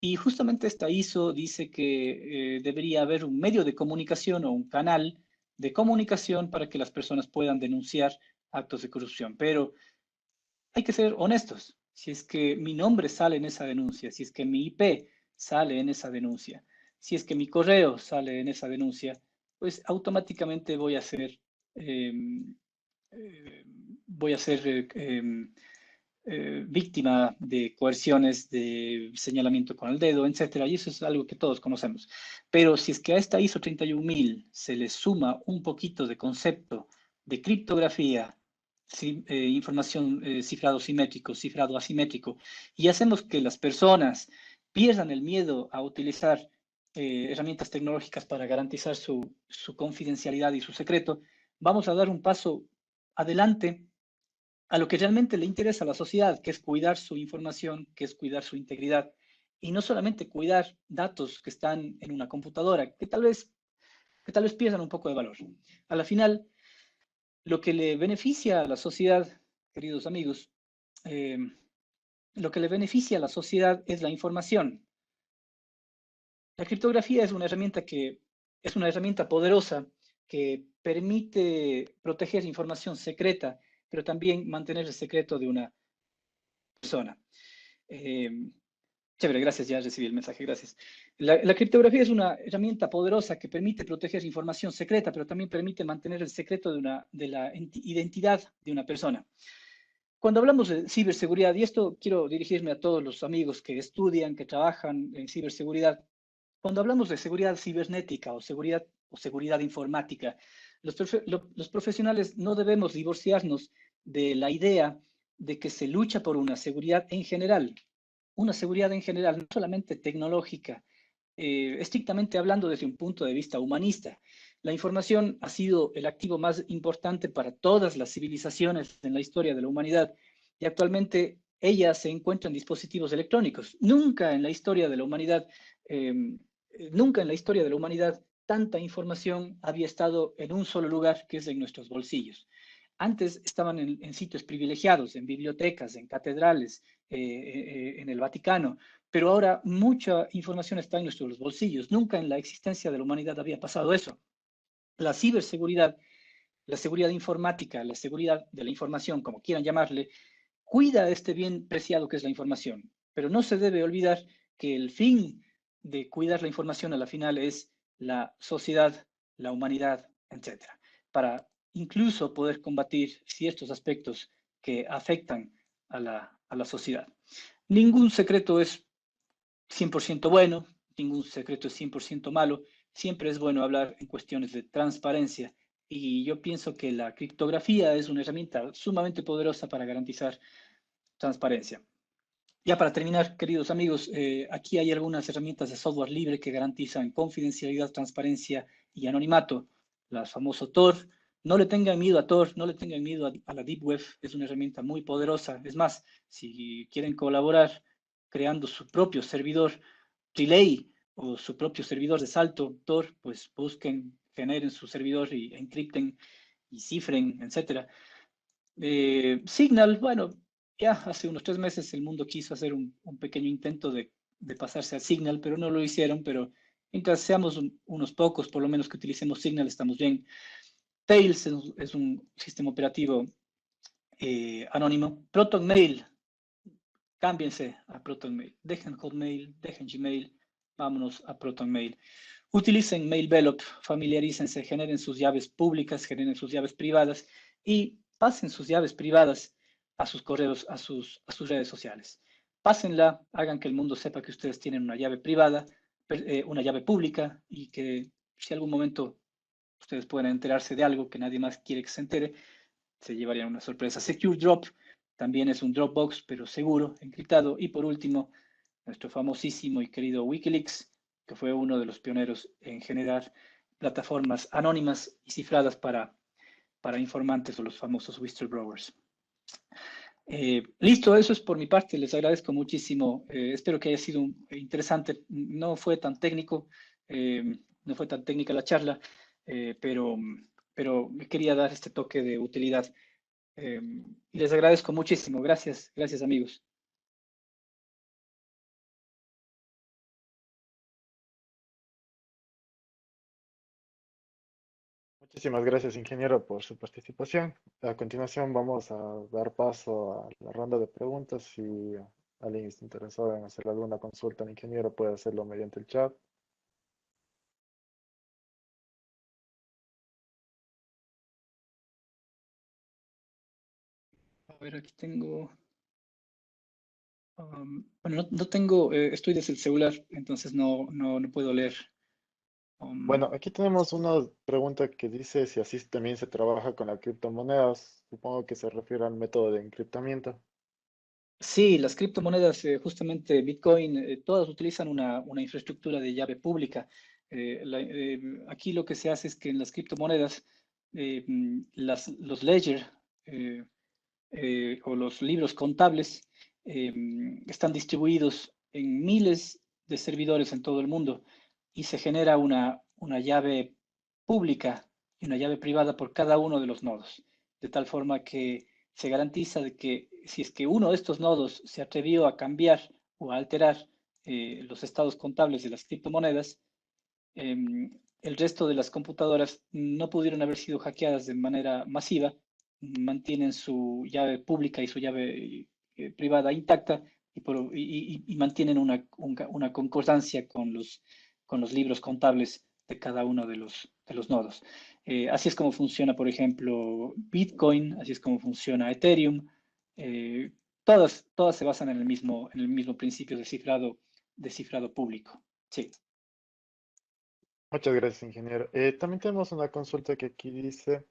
Y justamente esta ISO dice que debería haber un medio de comunicación o un canal de comunicación para que las personas puedan denunciar actos de corrupción. Pero hay que ser honestos. Si es que mi nombre sale en esa denuncia, si es que mi IP sale en esa denuncia, si es que mi correo sale en esa denuncia, pues automáticamente voy a ser eh, víctima de coerciones, de señalamiento con el dedo, etcétera, y eso es algo que todos conocemos. Pero si es que a esta ISO 31000 se le suma un poquito de concepto de criptografía, información, cifrado simétrico, cifrado asimétrico, y hacemos que las personas pierdan el miedo a utilizar herramientas tecnológicas para garantizar su confidencialidad y su secreto, vamos a dar un paso adelante a lo que realmente le interesa a la sociedad, que es cuidar su información, que es cuidar su integridad, y no solamente cuidar datos que están en una computadora, que tal vez pierdan un poco de valor. A la final, lo que le beneficia a la sociedad, queridos amigos, eh, lo que le beneficia a la sociedad es la información. La criptografía es una herramienta poderosa que permite proteger información secreta, pero también mantener el secreto de una persona. Eh, Chévere, gracias, ya recibí el mensaje, gracias. La criptografía es una herramienta poderosa que permite proteger información secreta, pero también permite mantener el secreto de la identidad de una persona. Cuando hablamos de ciberseguridad, y esto quiero dirigirme a todos los amigos que estudian, que trabajan en ciberseguridad, cuando hablamos de seguridad cibernética o seguridad informática, los profesionales no debemos divorciarnos de la idea de que se lucha por una seguridad en general, no solamente tecnológica, estrictamente hablando desde un punto de vista humanista. La información ha sido el activo más importante para todas las civilizaciones en la historia de la humanidad y actualmente ella se encuentra en dispositivos electrónicos. Nunca en la historia de la humanidad tanta información había estado en un solo lugar, que es en nuestros bolsillos. Antes estaban en sitios privilegiados, en bibliotecas, en catedrales, en el Vaticano, pero ahora mucha información está en nuestros bolsillos. Nunca en la existencia de la humanidad había pasado eso. La ciberseguridad, la seguridad informática, la seguridad de la información, como quieran llamarle, cuida este bien preciado que es la información, pero no se debe olvidar que el fin de cuidar la información a la final es la sociedad, la humanidad, etcétera, para incluso poder combatir ciertos aspectos que afectan a la sociedad. Ningún secreto es 100% bueno, ningún secreto es 100% malo, siempre es bueno hablar en cuestiones de transparencia y yo pienso que la criptografía es una herramienta sumamente poderosa para garantizar transparencia. Ya para terminar, queridos amigos, aquí hay algunas herramientas de software libre que garantizan confidencialidad, transparencia y anonimato. Las famoso Tor. No le tengan miedo a Tor, no le tengan miedo a la Deep Web, es una herramienta muy poderosa. Es más, si quieren colaborar creando su propio servidor Relay o su propio servidor de salto Tor, pues busquen, generen su servidor y encripten y cifren, etcétera. Signal, bueno, ya hace unos 3 meses el mundo quiso hacer un pequeño intento de pasarse a Signal, pero no lo hicieron, pero mientras seamos unos pocos, por lo menos que utilicemos Signal, estamos bien. Tails es un sistema operativo anónimo. ProtonMail, cámbiense a ProtonMail. Dejen Hotmail, dejen Gmail, vámonos a ProtonMail. Utilicen MailVelop, familiarícense, generen sus llaves públicas, generen sus llaves privadas y pasen sus llaves privadas a sus correos, a sus redes sociales. Pásenla, hagan que el mundo sepa que ustedes tienen una llave privada, una llave pública y que si algún momento ustedes pueden enterarse de algo que nadie más quiere que se entere, se llevarían una sorpresa. Secure Drop también es un Dropbox, pero seguro, encriptado. Y por último, nuestro famosísimo y querido Wikileaks, que fue uno de los pioneros en generar plataformas anónimas y cifradas para informantes o los famosos whistleblowers. Listo, eso es por mi parte. Les agradezco muchísimo. Espero que haya sido interesante. No fue tan técnica la charla, pero quería dar este toque de utilidad. Y les agradezco muchísimo. Gracias, gracias amigos. Muchísimas gracias, ingeniero, por su participación. A continuación vamos a dar paso a la ronda de preguntas. Si alguien está interesado en hacer alguna consulta al ingeniero, puede hacerlo mediante el chat. A ver, aquí tengo. Bueno, no tengo, estoy desde el celular, entonces no puedo leer. Um, Bueno, aquí tenemos una pregunta que dice si así también se trabaja con las criptomonedas. Supongo que se refiere al método de encriptamiento. Sí, las criptomonedas, justamente Bitcoin, todas utilizan una infraestructura de llave pública. Aquí lo que se hace es que en las criptomonedas, los ledger eh, o los libros contables eh, están distribuidos en miles de servidores en todo el mundo y se genera una llave pública y una llave privada por cada uno de los nodos, de tal forma que se garantiza de que si es que uno de estos nodos se atrevió a cambiar o a alterar los estados contables de las criptomonedas, eh, el resto de las computadoras no pudieron haber sido hackeadas de manera masiva, mantienen su llave pública y su llave privada intacta y mantienen una concordancia con los libros contables de cada uno de los nodos. Así es como funciona, por ejemplo, Bitcoin, así es como funciona Ethereum. eh, todas se basan en el mismo principio de cifrado público. Sí. Muchas gracias, ingeniero. También tenemos una consulta que aquí dice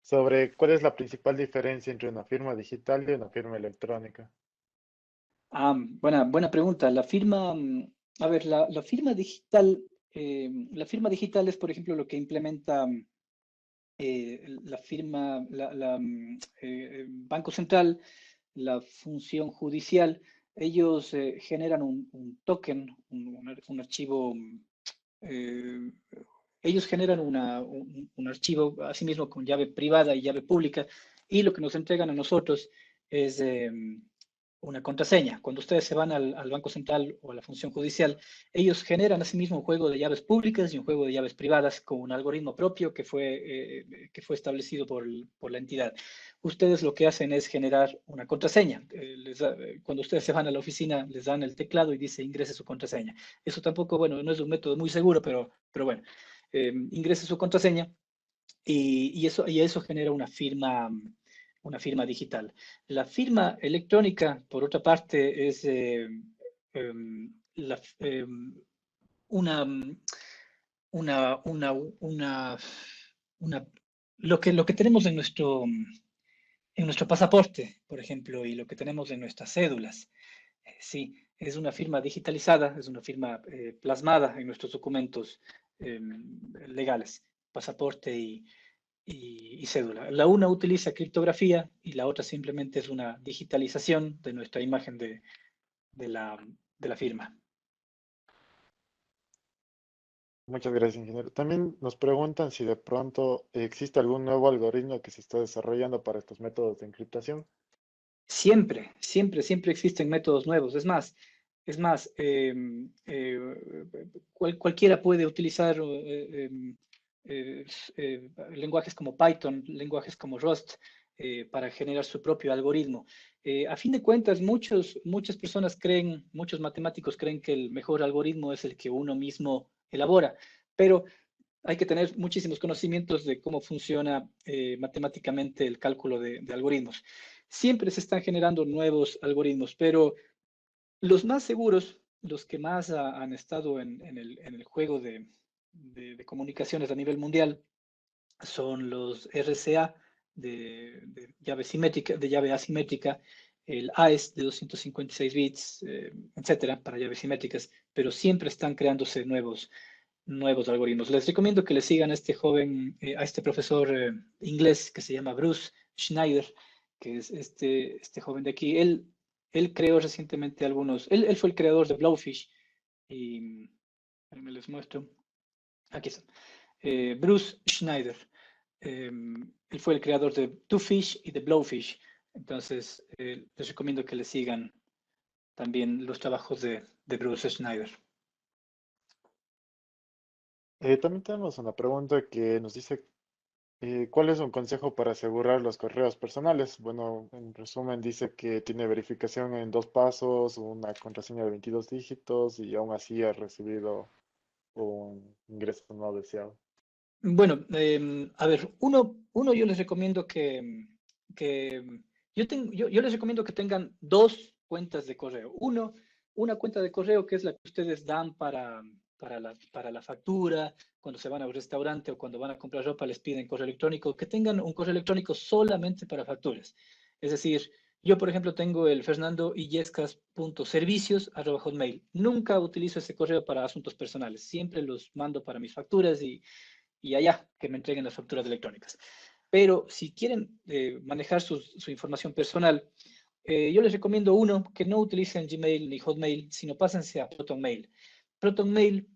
sobre cuál es la principal diferencia entre una firma digital y una firma electrónica. Buena pregunta. A ver, la firma digital es, por ejemplo, lo que implementa la firma, Banco Central, la función judicial. Ellos generan un token, un archivo. eh, Ellos generan un archivo, asimismo, con llave privada y llave pública, y lo que nos entregan a nosotros es una contraseña. Cuando ustedes se van al Banco Central o a la función judicial, ellos generan asimismo un juego de llaves públicas y un juego de llaves privadas con un algoritmo propio que fue establecido por la entidad. Ustedes lo que hacen es generar una contraseña. Cuando ustedes se van a la oficina, les dan el teclado y dice ingrese su contraseña. Eso tampoco, bueno, no es un método muy seguro, pero bueno, ingrese su contraseña y eso genera una firma digital. La firma electrónica, por otra parte, es la, una, una, una, una, una- lo que tenemos en nuestro pasaporte, por ejemplo, y lo que tenemos en nuestras cédulas. Sí, es una firma digitalizada, es una firma plasmada en nuestros documentos legales, pasaporte y cédula. La una utiliza criptografía y la otra simplemente es una digitalización de nuestra imagen de la, de la firma. Muchas gracias, ingeniero. También nos preguntan si de pronto existe algún nuevo algoritmo que se está desarrollando para estos métodos de encriptación. Siempre existen métodos nuevos. Es más, cualquiera puede utilizar lenguajes como Python, lenguajes como Rust, para generar su propio algoritmo. A fin de cuentas, muchas personas creen, muchos matemáticos creen que el mejor algoritmo es el que uno mismo elabora, pero hay que tener muchísimos conocimientos de cómo funciona matemáticamente el cálculo de algoritmos. Siempre se están generando nuevos algoritmos, pero los más seguros, los que más han estado en el juego de comunicaciones a nivel mundial, son los RCA de llave simétrica, de llave asimétrica, el AES de 256 bits, etcétera, para llaves simétricas, pero siempre están creándose nuevos algoritmos. Les recomiendo que le sigan a este joven, a este profesor inglés que se llama Bruce Schneider, que es este joven de aquí. Él creó recientemente él fue el creador de Blowfish y me les muestro. Aquí está. Bruce Schneider. Él fue el creador de Twofish y de Blowfish. Entonces, les recomiendo que le sigan también los trabajos de Bruce Schneider. También tenemos una pregunta que nos dice, ¿cuál es un consejo para asegurar los correos personales? Bueno, en resumen dice que tiene verificación en 2 pasos, una contraseña de 22 dígitos y aún así ha recibido un ingreso no deseado. Bueno, a ver, uno yo les recomiendo yo les recomiendo que tengan dos cuentas de correo. Una cuenta de correo que es la que ustedes dan para la factura, cuando se van a un restaurante o cuando van a comprar ropa les piden correo electrónico, que tengan un correo electrónico solamente para facturas. Es decir, Yo, por ejemplo, tengo el fernandoillescas.servicios@hotmail. Nunca utilizo ese correo para asuntos personales. Siempre los mando para mis facturas y allá que me entreguen las facturas electrónicas. Pero si quieren manejar su información personal, yo les recomiendo uno, que no utilicen Gmail ni Hotmail, sino pásense a ProtonMail. ProtonMail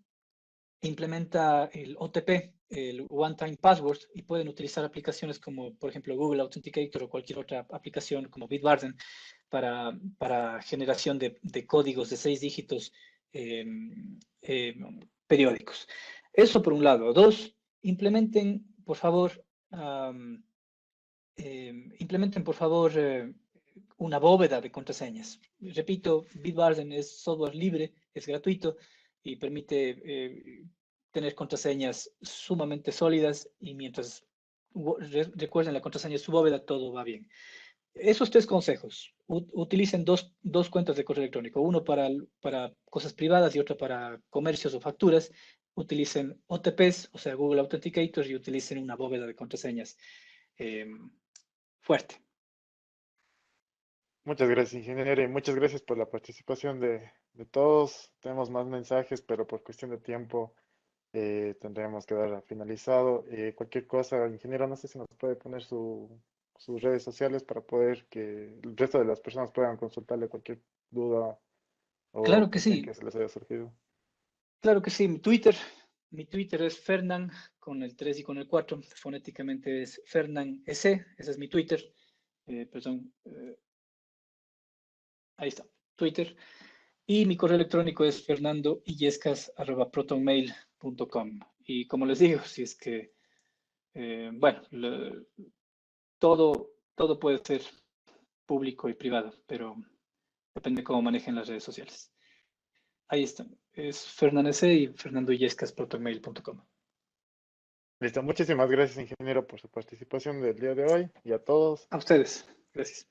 implementa el OTP, el One Time Password, y pueden utilizar aplicaciones como, por ejemplo, Google Authenticator o cualquier otra aplicación como Bitwarden para generación de códigos de 6 dígitos eh, eh, periódicos. Eso por un lado. Dos, implementen, por favor, una bóveda de contraseñas. Repito, Bitwarden es software libre, es gratuito y permite tener contraseñas sumamente sólidas y mientras recuerden la contraseña de su bóveda, todo va bien. Esos 3 consejos. Utilicen dos cuentas de correo electrónico, uno para cosas privadas y otro para comercios o facturas. Utilicen OTPs, o sea, Google Authenticator, y utilicen una bóveda de contraseñas fuerte. Muchas gracias, ingeniero, y muchas gracias por la participación de todos. Tenemos más mensajes, pero por cuestión de tiempo tendremos que dar a finalizado. Cualquier cosa, ingeniero, no sé si nos puede poner sus redes sociales para poder que el resto de las personas puedan consultarle cualquier duda o Claro que cuestión sí, que se les haya surgido. claro que sí. Mi Twitter es Fernan con el 3 y con el 4. Fonéticamente es Fernan S. Ese es mi Twitter. Perdón, ahí está, Twitter. Y mi correo electrónico es fernandoillescas@protonmail.com. Y como les digo, si es que, bueno, todo puede ser público y privado, pero depende cómo manejen las redes sociales. Ahí están. Es Fernández y fernandoillescas.protonmail.com. Listo, muchísimas gracias, ingeniero, por su participación del día de hoy y a todos. A ustedes. Gracias.